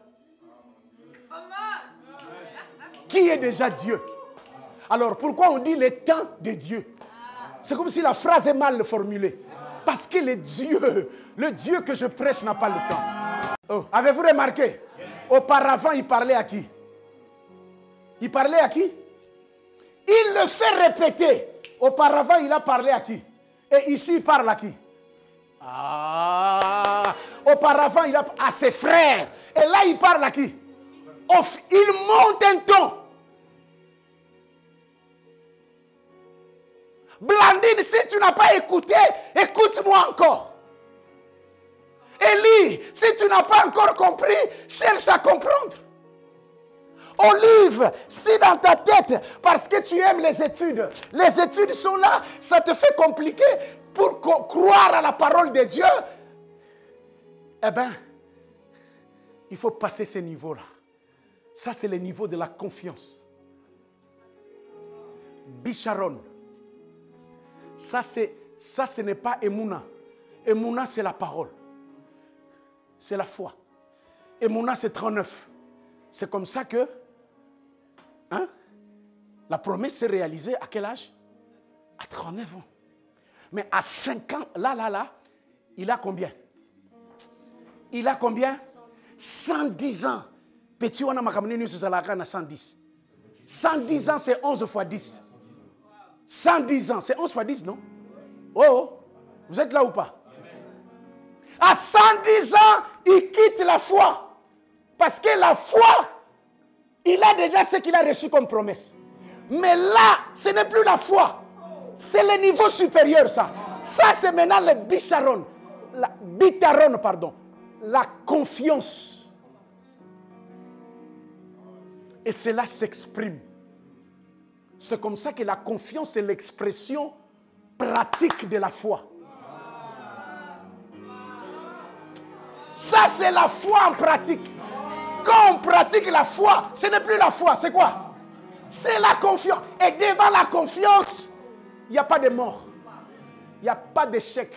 Qui est déjà Dieu? Alors, pourquoi on dit le temps de Dieu? C'est comme si la phrase est mal formulée. Parce que le Dieu que je prêche n'a pas le temps. Oh, avez-vous remarqué? Auparavant, il parlait à qui? Il parlait à qui? Il le fait répéter. Auparavant, il a parlé à qui? Et ici, il parle à qui? Auparavant, il a à ses frères. Et là, il parle à qui? Il monte un ton. Blandine, si tu n'as pas écouté, écoute-moi encore. Élie, si tu n'as pas encore compris, cherche à comprendre. Olive, si dans ta tête, parce que tu aimes les études sont là, ça te fait compliqué pour croire à la parole de Dieu, eh bien, il faut passer ce niveau-là. Ça, c'est le niveau de la confiance. Bicharon. Ça, ce n'est pas Emouna. Emouna, c'est la parole. C'est la foi. Emouna, c'est 39. C'est comme ça que la promesse s'est réalisée à quel âge? À 39 ans. Mais à 5 ans, là, il a combien? Il a combien? 110 ans. Petit, on a makamuni sur la 110. 110 ans, c'est 11 fois 10. 110 ans, c'est 11 fois 10, non? Oh, vous êtes là ou pas? À 110 ans, il quitte la foi. Parce que la foi, il a déjà ce qu'il a reçu comme promesse. Mais là, ce n'est plus la foi. C'est le niveau supérieur, ça. Ça, c'est maintenant le bicharon. La confiance. Et cela s'exprime. C'est comme ça que la confiance est l'expression pratique de la foi. Ça, c'est la foi en pratique. Quand on pratique la foi, ce n'est plus la foi, c'est quoi? C'est la confiance. Et devant la confiance, il n'y a pas de mort. Il n'y a pas d'échec.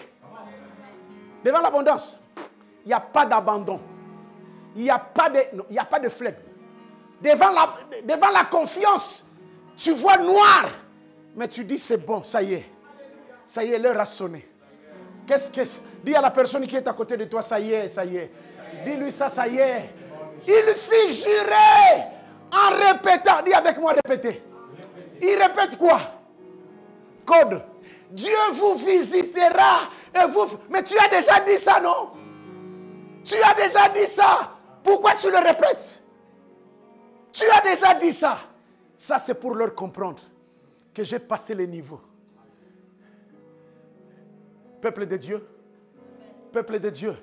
Devant l'abondance, il n'y a pas d'abandon. Il n'y a pas de flegme. Devant la confiance, tu vois noir. Mais tu dis c'est bon, ça y est. Ça y est, l'heure a sonné. Dis à la personne qui est à côté de toi, ça y est, ça y est. Dis-lui ça y est. Il fit jurer en répétant. Dis avec moi, répétez. Il répète quoi? Code. Dieu vous visitera et vous... Mais tu as déjà dit ça, non? Tu as déjà dit ça. Pourquoi tu le répètes? Tu as déjà dit ça. Ça, c'est pour leur comprendre que j'ai passé les niveaux. Peuple de Dieu. Peuple de Dieu.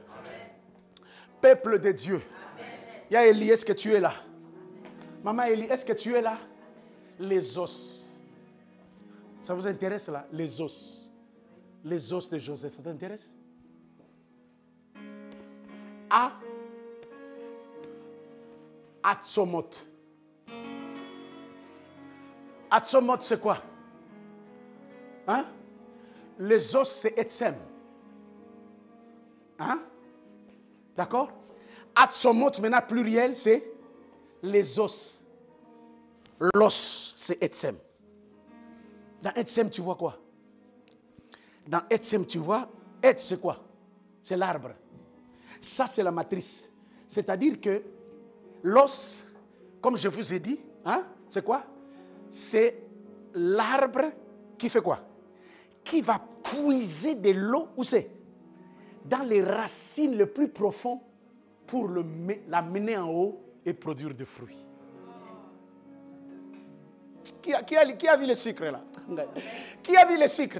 Peuple de Dieu. Il y a Élie, est-ce que tu es là? Maman Élie, est-ce que tu es là? les os. Ça vous intéresse là? Les os. Les os de Joseph, ça t'intéresse? A. Atsomot. Atsomot, c'est quoi? Hein? Les os, c'est Etsem. Hein? D'accord? Atsomot, maintenant pluriel, c'est les os. L'os, c'est Etsem. Dans Etsem, tu vois quoi? Dans Etsem, tu vois, Et, c'est quoi? C'est l'arbre. Ça, c'est la matrice. C'est-à-dire que l'os, comme je vous ai dit, hein, c'est quoi? C'est l'arbre qui fait quoi? Qui va puiser de l'eau, où c'est? Dans les racines les plus profondes pour la mener en haut et produire des fruits. Qui a vu le sucre là? Qui a vu le sucre?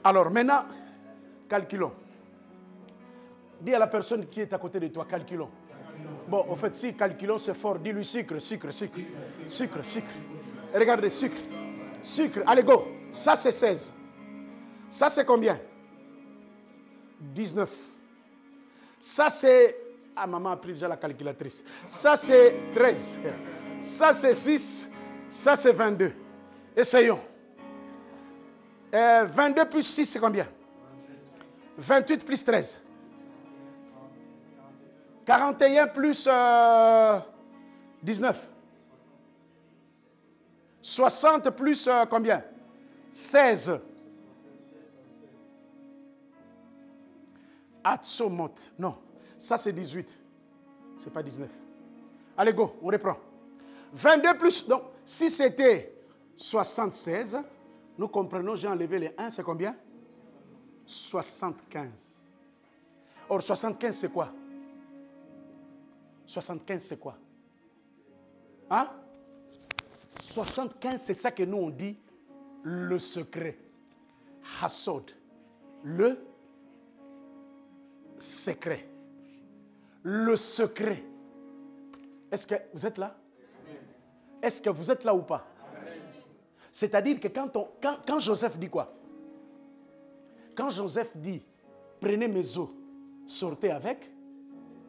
Alors maintenant, calculons. Dis à la personne qui est à côté de toi, calculons. Bon, en fait, si calculons, c'est fort. Dis-lui sucre, sucre, sucre. Sucre, sucre. Regardez, sucre. Sucre. Allez, go. Ça, c'est 16. Ça, c'est combien? 19. Ça, c'est... Ah, maman a pris déjà la calculatrice. Ça, c'est 13. Ça, c'est 6. Ça, c'est 22. Essayons. 22 plus 6, c'est combien? 28 plus 13. 41 plus 19. 60 plus combien? 16. Atsomot. Non, ça c'est 18. C'est pas 19. Allez, go, on reprend. 22 plus... Donc, si c'était 76, nous comprenons, j'ai enlevé les 1, c'est combien? 75. Or, 75, c'est quoi? 75, c'est quoi? Hein? 75, c'est ça que nous on dit le secret. Hassod. Le secret. Le secret. Est-ce que vous êtes là? Est-ce que vous êtes là ou pas? C'est-à-dire que quand Joseph dit quoi? Quand Joseph dit prenez mes os, sortez avec,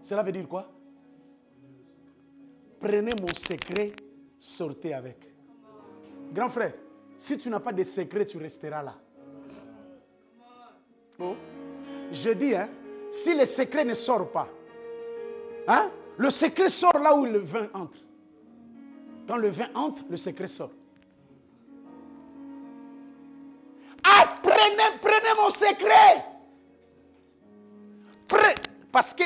cela veut dire quoi? Prenez mon secret, sortez avec. Grand frère, si tu n'as pas de secret, tu resteras là. Oh. Je dis, hein, si le secret ne sort pas, hein, le secret sort là où le vin entre. Quand le vin entre, le secret sort. Ah, prenez mon secret. Parce que,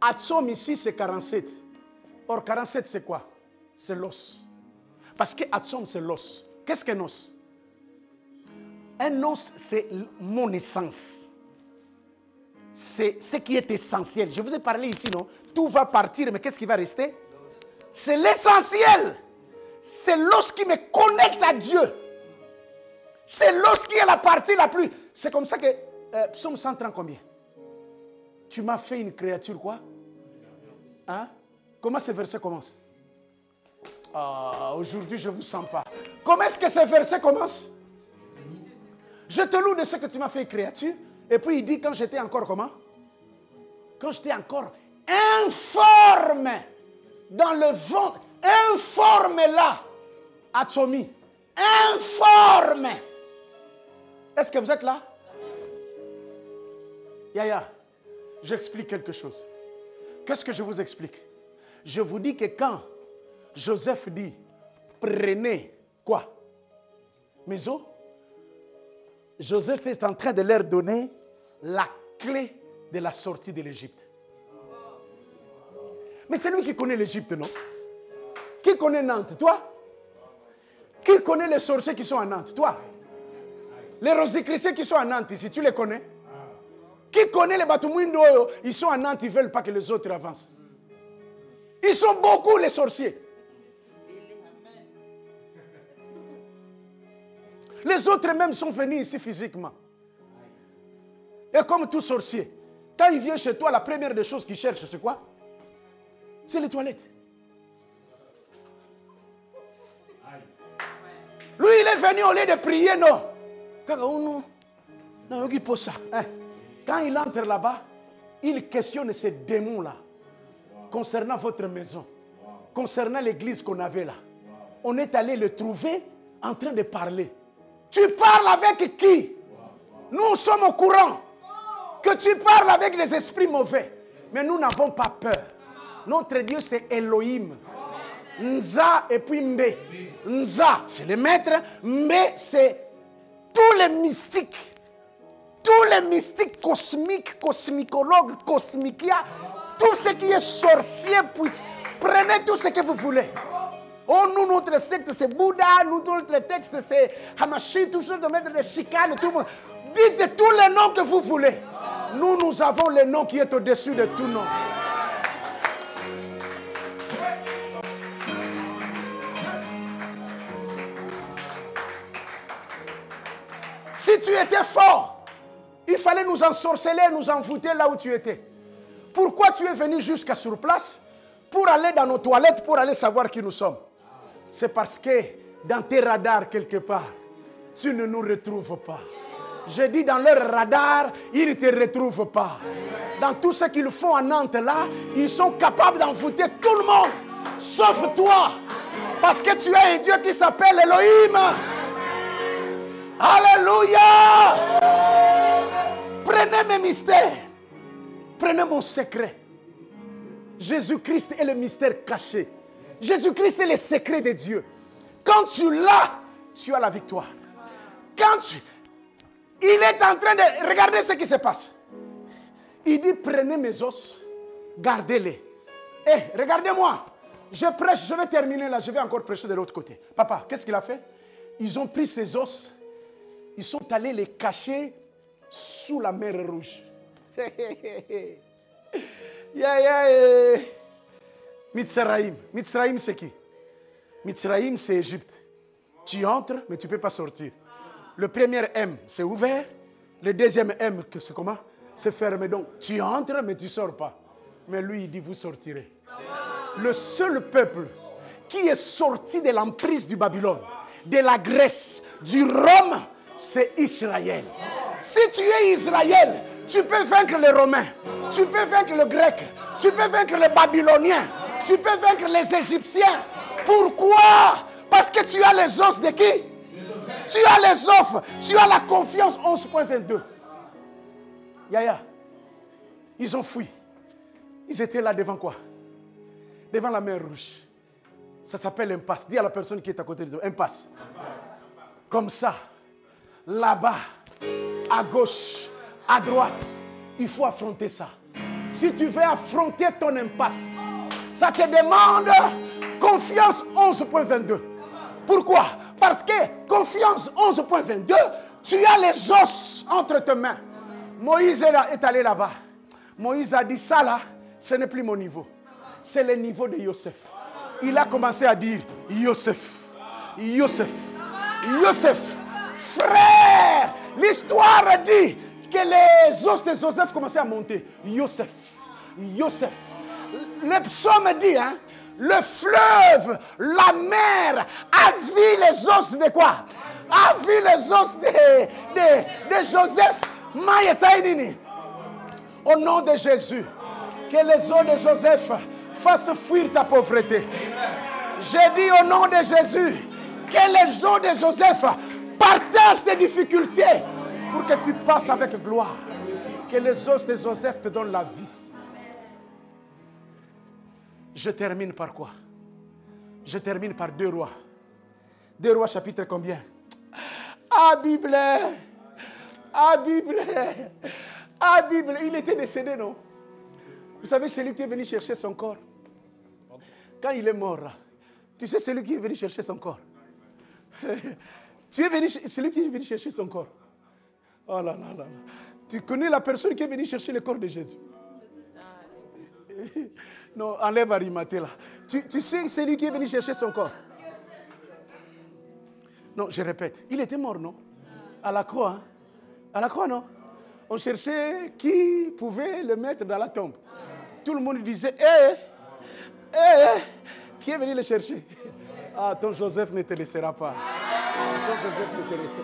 Atsom ici, c'est 47. Or, 47, c'est quoi? C'est l'os. Parce que Atsom, c'est l'os. Qu'est-ce qu'un os? Un os, c'est mon essence. C'est ce qui est essentiel. Je vous ai parlé ici, non? Tout va partir, mais qu'est-ce qui va rester? C'est l'essentiel. C'est l'os qui me connecte à Dieu. C'est l'os qui est la partie la plus... C'est comme ça que... Psaume 130 combien? Tu m'as fait une créature quoi? Hein? Comment ce verset commence? Aujourd'hui, je ne vous sens pas. Comment est-ce que ce verset commence? Je te loue de ce que tu m'as fait créature. Et puis il dit quand j'étais encore comment? Quand j'étais encore informe dans le ventre. Informe là. Atomi. Informe. Est-ce que vous êtes là? Yaya, j'explique quelque chose. Qu'est-ce que je vous explique? Je vous dis que quand Joseph dit, prenez quoi? Mes os. Joseph est en train de leur donner la clé de la sortie de l'Égypte. Mais c'est lui qui connaît l'Égypte, non? Qui connaît Nantes? Toi? Qui connaît les sorciers qui sont à Nantes? Toi? Les rosicruciens qui sont à Nantes ici, tu les connais? Qui connaît les Batumwindo? Ils sont à Nantes, ils ne veulent pas que les autres avancent. Ils sont beaucoup les sorciers. Les autres même sont venus ici physiquement. Et comme tout sorcier, quand il vient chez toi, la première des choses qu'il cherche, c'est quoi? C'est les toilettes. est venu au lieu de prier, non. Quand il entre là-bas, il questionne ces démons-là concernant votre maison, concernant l'église qu'on avait là. On est allé le trouver en train de parler. Tu parles avec qui? Nous sommes au courant que tu parles avec les esprits mauvais. Mais nous n'avons pas peur. Notre Dieu, c'est Elohim. Nza et puis Mbe. Nza, c'est le maître. Mbe, c'est tous les mystiques. Tous les mystiques cosmiques, cosmicologues, cosmicia, tout ce qui est sorcier, prenez tout ce que vous voulez. Oh, nous, notre secte, c'est Bouddha. Nous, notre texte, c'est Hamashi, tout ça, de mettre des chicanes, tout le monde. Dites tous les noms que vous voulez. Nous, nous avons le nom qui est au-dessus de tout nom. Si tu étais fort, il fallait nous ensorceler, nous envoûter là où tu étais. Pourquoi tu es venu jusqu'à sur place? Pour aller dans nos toilettes, pour aller savoir qui nous sommes. C'est parce que dans tes radars quelque part, tu ne nous retrouves pas. Je dis dans leur radar, ils ne te retrouvent pas. Dans tout ce qu'ils font en Nantes là, ils sont capables d'envoûter tout le monde, sauf toi. Parce que tu as un Dieu qui s'appelle Elohim. Alléluia. Prenez mes mystères. Prenez mon secret. Jésus-Christ est le mystère caché. Jésus-Christ est le secret de Dieu. Quand tu l'as, tu as la victoire. Il est en train de... Regardez ce qui se passe. Il dit, prenez mes os, gardez-les. Regardez-moi. Je prêche, je vais terminer là, je vais encore prêcher de l'autre côté. Papa, qu'est-ce qu'il a fait? Ils ont pris ces os, ils sont allés les cacher sous la mer Rouge. Mitzrayim. Mitzrayim, c'est qui? Mitzrayim, c'est Égypte. Tu entres, mais tu ne peux pas sortir. Le premier M, c'est ouvert. Le deuxième M, c'est comment? C'est fermé. Donc, tu entres, mais tu ne sors pas. Mais lui, il dit, vous sortirez. Le seul peuple qui est sorti de l'emprise du Babylone, de la Grèce, du Rome, c'est Israël. Si tu es Israël, tu peux vaincre les Romains, tu peux vaincre les Grecs, tu peux vaincre les Babyloniens, tu peux vaincre les Égyptiens. Pourquoi? Parce que tu as les os de qui? Tu as les offres, tu as la confiance. 11.22. Yaya, ils ont fui. Ils étaient là devant quoi? Devant la mer Rouge. Ça s'appelle impasse. Dis à la personne qui est à côté de toi, impasse. Comme ça, là-bas, à gauche, à droite, il faut affronter ça. Si tu veux affronter ton impasse, ça te demande confiance 11.22. Pourquoi? Parce que confiance 11.22, tu as les os entre tes mains. Moïse est allé là-bas. Moïse a dit ça là, ce n'est plus mon niveau. C'est le niveau de Yosef. Il a commencé à dire Yosef, Yosef, Yosef. Frère, l'histoire dit que les os de Joseph commençaient à monter. Yosef, Yosef. Le psaume dit, hein, le fleuve, la mer a vu les os de quoi? A vu les os de Joseph. Au nom de Jésus, que les os de Joseph fassent fuir ta pauvreté. J'ai dit au nom de Jésus, que les os de Joseph partagent tes difficultés pour que tu passes avec gloire. Que les os de Joseph te donnent la vie. Je termine par quoi? Je termine par 2 Rois. 2 Rois chapitre combien? Ah Bible! Ah Bible! Ah Bible! Il était décédé, non? Vous savez, c'est lui qui est venu chercher son corps. Quand il est mort là, tu sais, c'est lui qui est venu chercher son corps. C'est lui qui est venu chercher son corps. Oh là là là. Tu connais la personne qui est venue chercher le corps de Jésus? Non, enlève Arimathée là. Tu sais, c'est lui qui est venu chercher son corps. Non, je répète. Il était mort, non? À la croix, hein? À la croix, non? On cherchait qui pouvait le mettre dans la tombe. Tout le monde disait, qui est venu le chercher? Ah, ton Joseph ne te laissera pas. Joseph l'intéressait.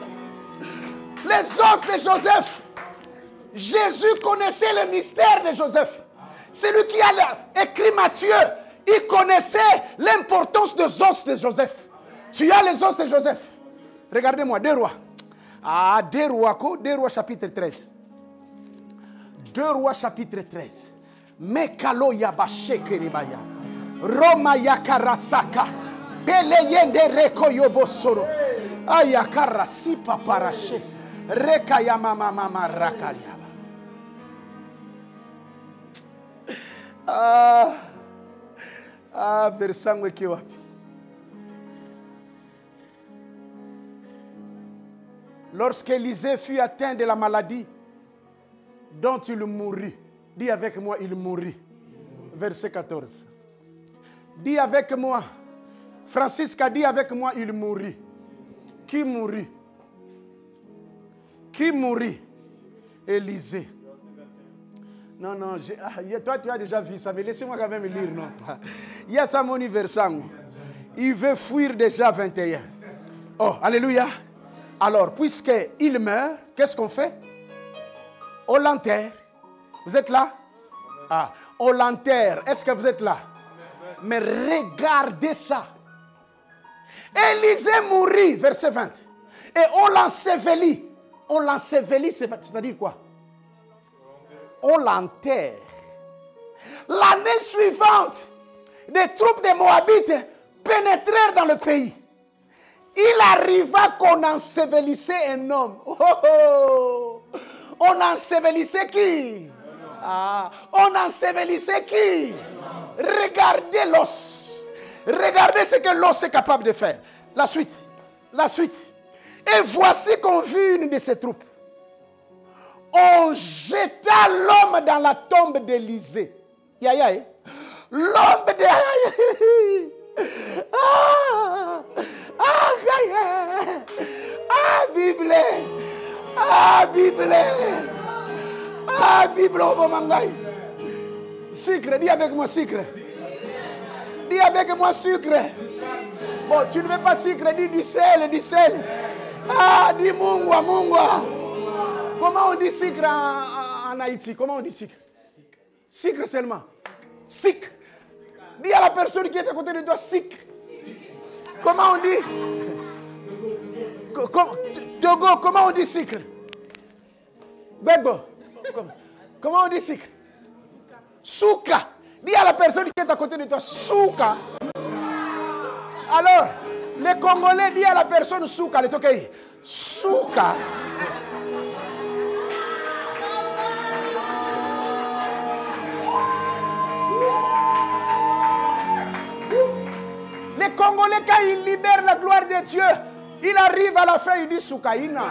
Les os de Joseph. Jésus connaissait le mystère de Joseph. C'est lui qui a écrit Matthieu. Il connaissait l'importance des os de Joseph. Tu as les os de Joseph. Regardez-moi, 2 Rois. 2 Rois chapitre 13. 2 Rois chapitre 13. Mekalo yabashe keribaya. Roma yakarasaka. Beleyende reko yobosoro. Ayakara sipa parashe. Reka yamama mama rakariaba. Versango kiwapi. Lorsqu'Élisée fut atteint de la maladie dont il mourut, dis avec moi, il mourut. Verset 14. Dis avec moi, Francisca, dis avec moi, il mourut. Qui mourut? Qui mourut? Élisée. Non, toi tu as déjà vu ça, mais laissez-moi quand même lire, non? Il y a ça, mon versant. Il veut fuir déjà 21. Oh, alléluia. Alors, puisqu'il meurt, qu'est-ce qu'on fait? On l'enterre. Vous êtes là? On l'enterre. Est-ce que vous êtes là? Mais regardez ça. Élisée mourit, verset 20. Et on l'ensevelit. On l'ensevelit, c'est-à-dire quoi? On l'enterre. L'année suivante, des troupes des Moabites pénétrèrent dans le pays. Il arriva qu'on ensevelissait un homme. On ensevelissait qui? On ensevelissait qui? Regardez l'os. Regardez ce que l'os est capable de faire. La suite. La suite. Et voici qu'on vit une de ses troupes. On jeta l'homme dans la tombe d'Élisée. L'homme de... Bible. Bible au Bomangaï. Sucre, dis avec moi sucre. Dis avec moi sucre. Bon, tu ne veux pas sucre, dis du sel, du sel. Dis mungwa. Comment on dit sucre en Haïti? Comment on dit sucre? Sucre seulement. Sucre. Dis à la personne qui est à côté de toi, sucre. Comment on dit? Togo, comment on dit sucre? Bego. Comment on dit sucre? Souka. Dis à la personne qui est à côté de toi, souka. Alors, les Congolais disent à la personne souka, les Tokei. Souka. Les Congolais, quand ils libèrent la gloire de Dieu, il arrive à la fin, il dit soukaïna.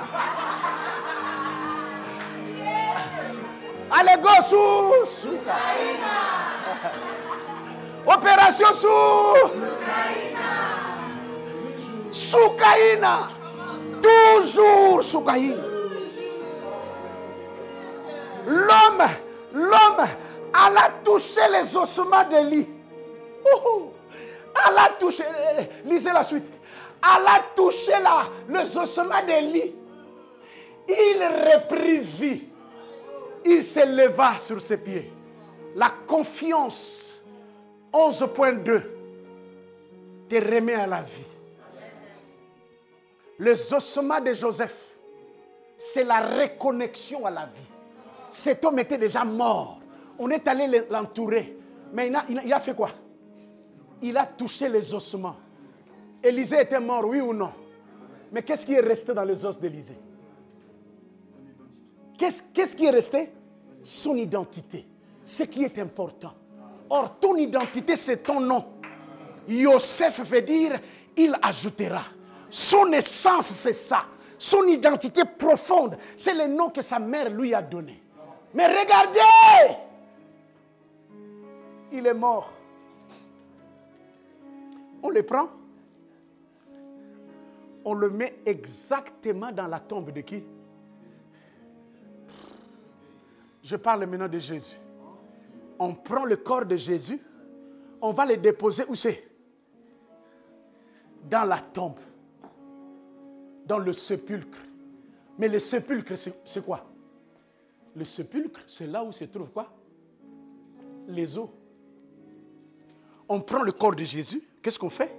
Allez, go sous soukaïna. Opération sous soukaïna. Toujours soukaïna. L'homme, elle a touché les ossements de lit. Elle a touché, lisez la suite. Elle a touché les ossements de lit. Il reprit vie. Il se leva sur ses pieds. La confiance, 11.2, te remet à la vie. Les ossements de Joseph, c'est la reconnexion à la vie. Cet homme était déjà mort. On est allé l'entourer. Mais il a fait quoi? Il a touché les ossements. Élisée était mort, oui ou non? Mais qu'est-ce qui est resté dans les os d'Élisée? Qu'est-ce qui est resté? Son identité. Ce qui est important. Or, ton identité, c'est ton nom. Yosef veut dire, il ajoutera. Son essence, c'est ça. Son identité profonde, c'est le nom que sa mère lui a donné. Mais regardez! Il est mort. On le prend. On le met exactement dans la tombe de qui? Je parle maintenant de Jésus. On prend le corps de Jésus, on va le déposer où c'est? Dans la tombe. dans le sépulcre. Mais le sépulcre, c'est quoi? Le sépulcre, c'est là où se trouvent quoi? Les os. On prend le corps de Jésus, qu'est-ce qu'on fait?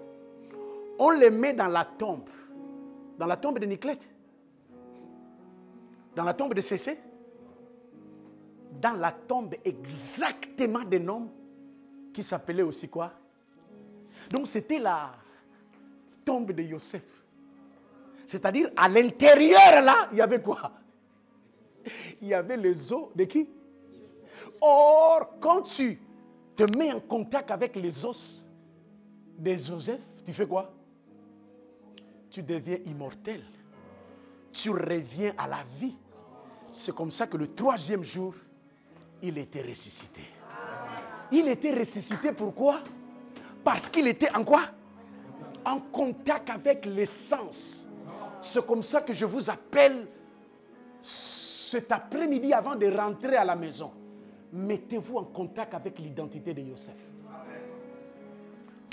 On le met dans la tombe. Dans la tombe de Niclette. Dans la tombe de Cécé. Dans la tombe exactement d'un homme qui s'appelait aussi quoi? Donc c'était la tombe de Joseph. C'est-à-dire à l'intérieur là, il y avait quoi? Il y avait les os de qui? Or, quand tu te mets en contact avec les os de Joseph, tu fais quoi? Tu deviens immortel. Tu reviens à la vie. C'est comme ça que le 3e jour, il était ressuscité. Il était ressuscité pourquoi? Parce qu'il était en quoi? En contact avec l'essence. C'est comme ça que je vous appelle cet après-midi avant de rentrer à la maison. Mettez-vous en contact avec l'identité de Joseph.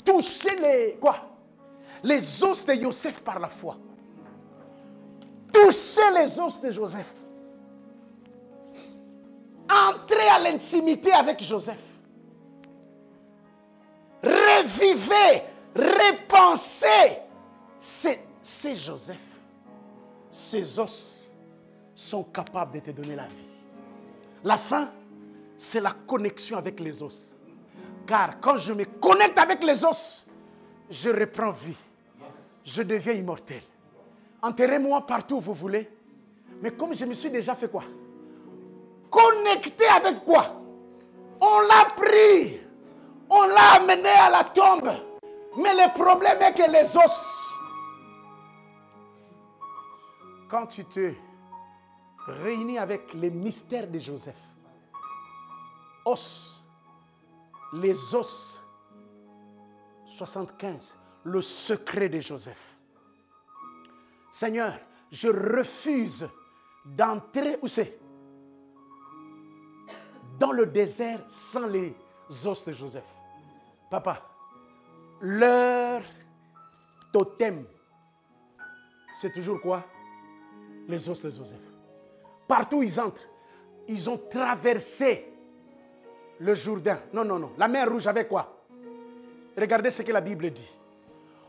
Touchez les quoi? Les os de Joseph par la foi. Touchez les os de Joseph. Entrez à l'intimité avec Joseph. Revivez, repensez. C'est Joseph. Ces os sont capables de te donner la vie. La fin, c'est la connexion avec les os. Car quand je me connecte avec les os, je reprends vie. Je deviens immortel. Enterrez-moi partout où vous voulez. Mais comme je me suis déjà fait quoi? Connecté avec quoi? On l'a pris. On l'a amené à la tombe. Mais le problème est que les os, quand tu te réunis avec les mystères de Joseph, os, les os, 75, le secret de Joseph. Seigneur, je refuse d'entrer, où c'est? Dans le désert sans les os de Joseph. Papa, leur totem, c'est toujours quoi? Les os de Joseph. Partout où ils entrent, ils ont traversé le Jourdain. Non. La mer Rouge avec quoi? Regardez ce que la Bible dit.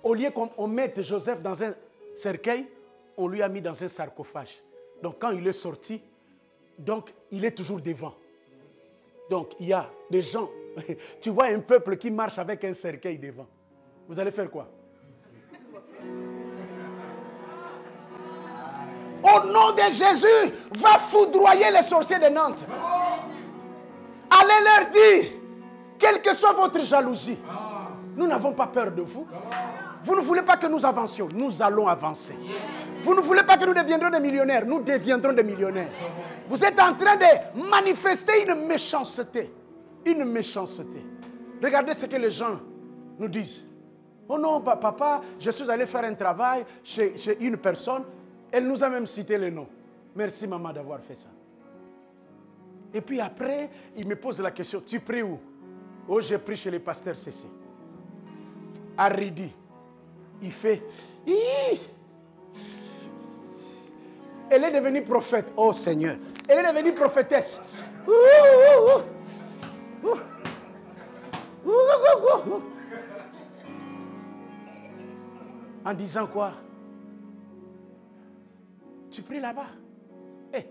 Au lieu qu'on mette Joseph dans un cercueil, on lui a mis dans un sarcophage. Donc quand il est sorti, donc il est toujours devant. Donc il y a des gens, tu vois un peuple qui marche avec un cercueil devant. Vous allez faire quoi? Au nom de Jésus, va foudroyer les sorciers de Nantes. Allez leur dire, quelle que soit votre jalousie, nous n'avons pas peur de vous. Vous ne voulez pas que nous avancions, nous allons avancer. Vous ne voulez pas que nous deviendrons des millionnaires, nous deviendrons des millionnaires. Vous êtes en train de manifester une méchanceté. Une méchanceté. Regardez ce que les gens nous disent. Oh non, papa, je suis allé faire un travail chez une personne. Elle nous a même cité le nom. Merci maman d'avoir fait ça. Et puis après, il me pose la question, tu pries où? Oh, j'ai pris chez le pasteur Cécé. À Ridi. Il fait... Elle est devenue prophète. Oh Seigneur. Elle est devenue prophétesse. En disant quoi? Tu pries là-bas. Hey.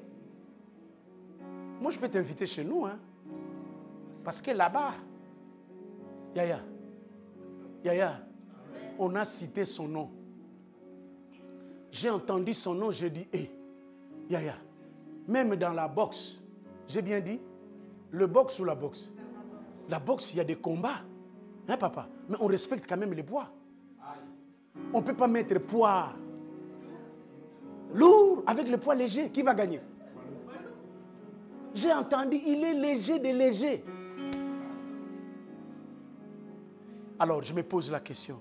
Moi, je peux t'inviter chez nous. Hein? Parce que là-bas, Yaya, on a cité son nom. J'ai entendu son nom, j'ai dit, hé, Yaya, même dans la boxe, j'ai bien dit, le boxe ou la boxe? La boxe, il y a des combats. Hein, papa? Mais on respecte quand même les poids. On ne peut pas mettre poids lourd avec le poids léger. Qui va gagner? J'ai entendu, il est léger de léger. Alors, je me pose la question.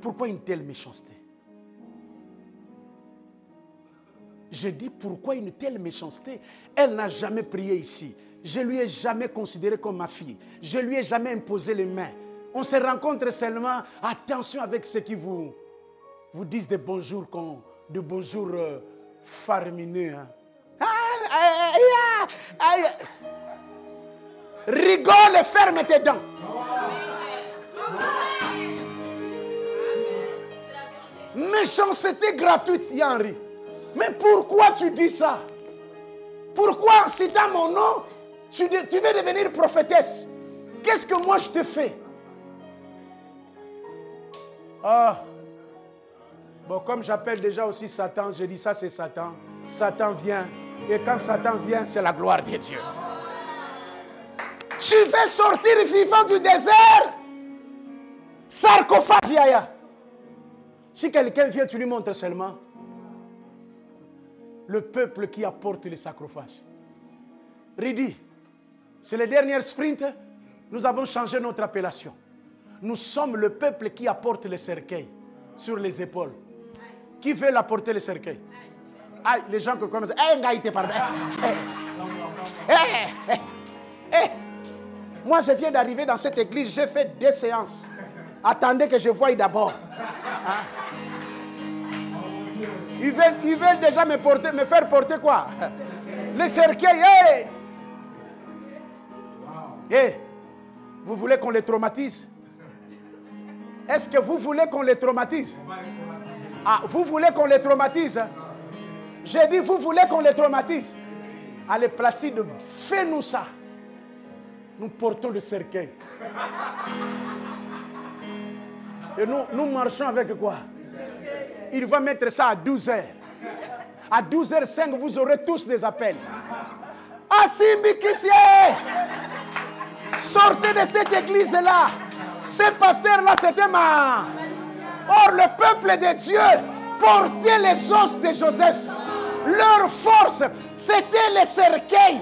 Pourquoi une telle méchanceté? Je dis pourquoi une telle méchanceté? Elle n'a jamais prié ici. Je ne lui ai jamais considéré comme ma fille. Je ne lui ai jamais imposé les mains. On se rencontre seulement. Attention avec ceux qui vous disent des bonjours de bonjour faramineux. Hein. Rigole et ferme tes dents. Méchanceté gratuite, Henri. Mais pourquoi tu dis ça? Pourquoi en citant mon nom, tu veux devenir prophétesse? Qu'est-ce que moi je te fais? Ah. Bon, comme j'appelle déjà aussi Satan, je dis ça c'est Satan. Satan vient. Et quand Satan vient, c'est la gloire de Dieu. Tu veux sortir vivant du désert? Sarcophage, Yaya. Si quelqu'un vient, tu lui montres seulement le peuple qui apporte les sarcophages. Ridi, c'est le dernier sprint. Nous avons changé notre appellation. Nous sommes le peuple qui apporte les cercueils sur les épaules. Qui veut l'apporter les cercueils? Ah, les gens que commencent. Moi, je viens d'arriver dans cette église. J'ai fait 2 séances. Attendez que je voie d'abord. Hein? Ils veulent déjà me faire porter quoi? Les cercueils. Hey! Hey! Vous voulez qu'on les traumatise? Est-ce que vous voulez qu'on les traumatise? Ah, vous voulez qu'on les traumatise? J'ai dit, vous voulez qu'on les traumatise? Allez, Placide, fais-nous ça. Nous portons le cercueil. Et nous marchons avec quoi? Il va mettre ça à 12h. À 12h05, vous aurez tous des appels. Asimbi Kissie! Sortez de cette église-là. Ce pasteur-là, c'était ma... Or, le peuple de Dieu portait les os de Joseph. Leur force, c'était les cercueils.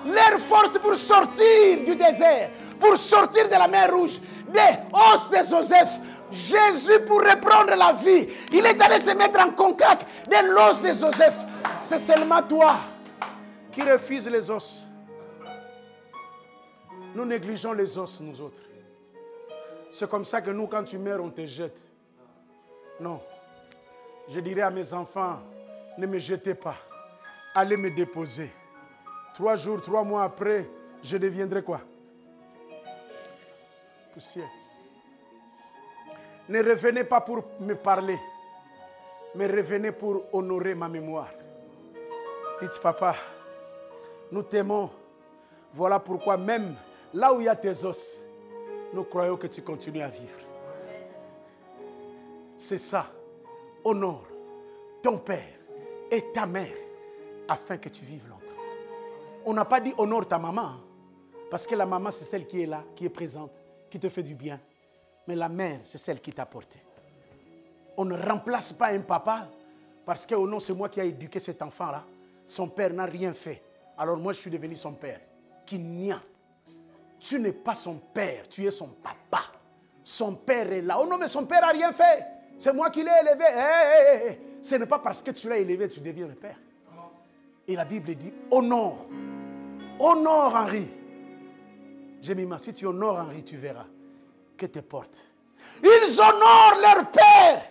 Leur force pour sortir du désert, pour sortir de la mer Rouge, des os de Joseph. Jésus, pour reprendre la vie, il est allé se mettre en contact de l'os de Joseph. C'est seulement toi qui refuses les os. Nous négligeons les os, nous autres. C'est comme ça que nous, quand tu meurs, on te jette. Non. Je dirais à mes enfants, ne me jetez pas. Allez me déposer. 3 jours, 3 mois après, je deviendrai quoi? Poussière. Ne revenez pas pour me parler, mais revenez pour honorer ma mémoire. Dites, papa, nous t'aimons. Voilà pourquoi même là où il y a tes os, nous croyons que tu continues à vivre. C'est ça. Honore ton père et ta mère afin que tu vives longtemps. On n'a pas dit honore ta maman, parce que la maman, c'est celle qui est là, qui est présente, qui te fait du bien. Mais la mère, c'est celle qui t'a porté. On ne remplace pas un papa, parce que oh non, c'est moi qui ai éduqué cet enfant-là. Son père n'a rien fait. Alors moi, je suis devenu son père. Kinya. Tu n'es pas son père, tu es son papa. Son père est là. Oh non, mais son père n'a rien fait. C'est moi qui l'ai élevé. Ce n'est pas parce que tu l'as élevé que tu deviens le père. Et la Bible dit, honore. Honore Henri. Jemima, si tu honores Henri, tu verras que tes portes. Ils honorent leur père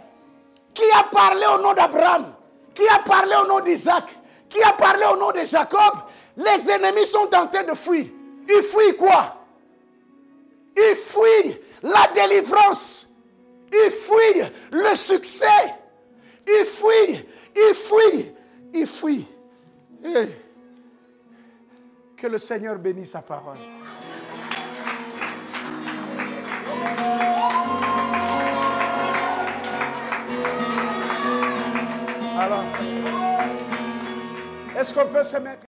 qui a parlé au nom d'Abraham, qui a parlé au nom d'Isaac, qui a parlé au nom de Jacob. Les ennemis sont tentés de fuir. Ils fuient quoi? Ils fuient la délivrance. Ils fuient le succès. Ils fuient. Ils fuient. Ils fuient. Hey. Que le Seigneur bénisse sa parole. Alors, est-ce qu'on peut se mettre...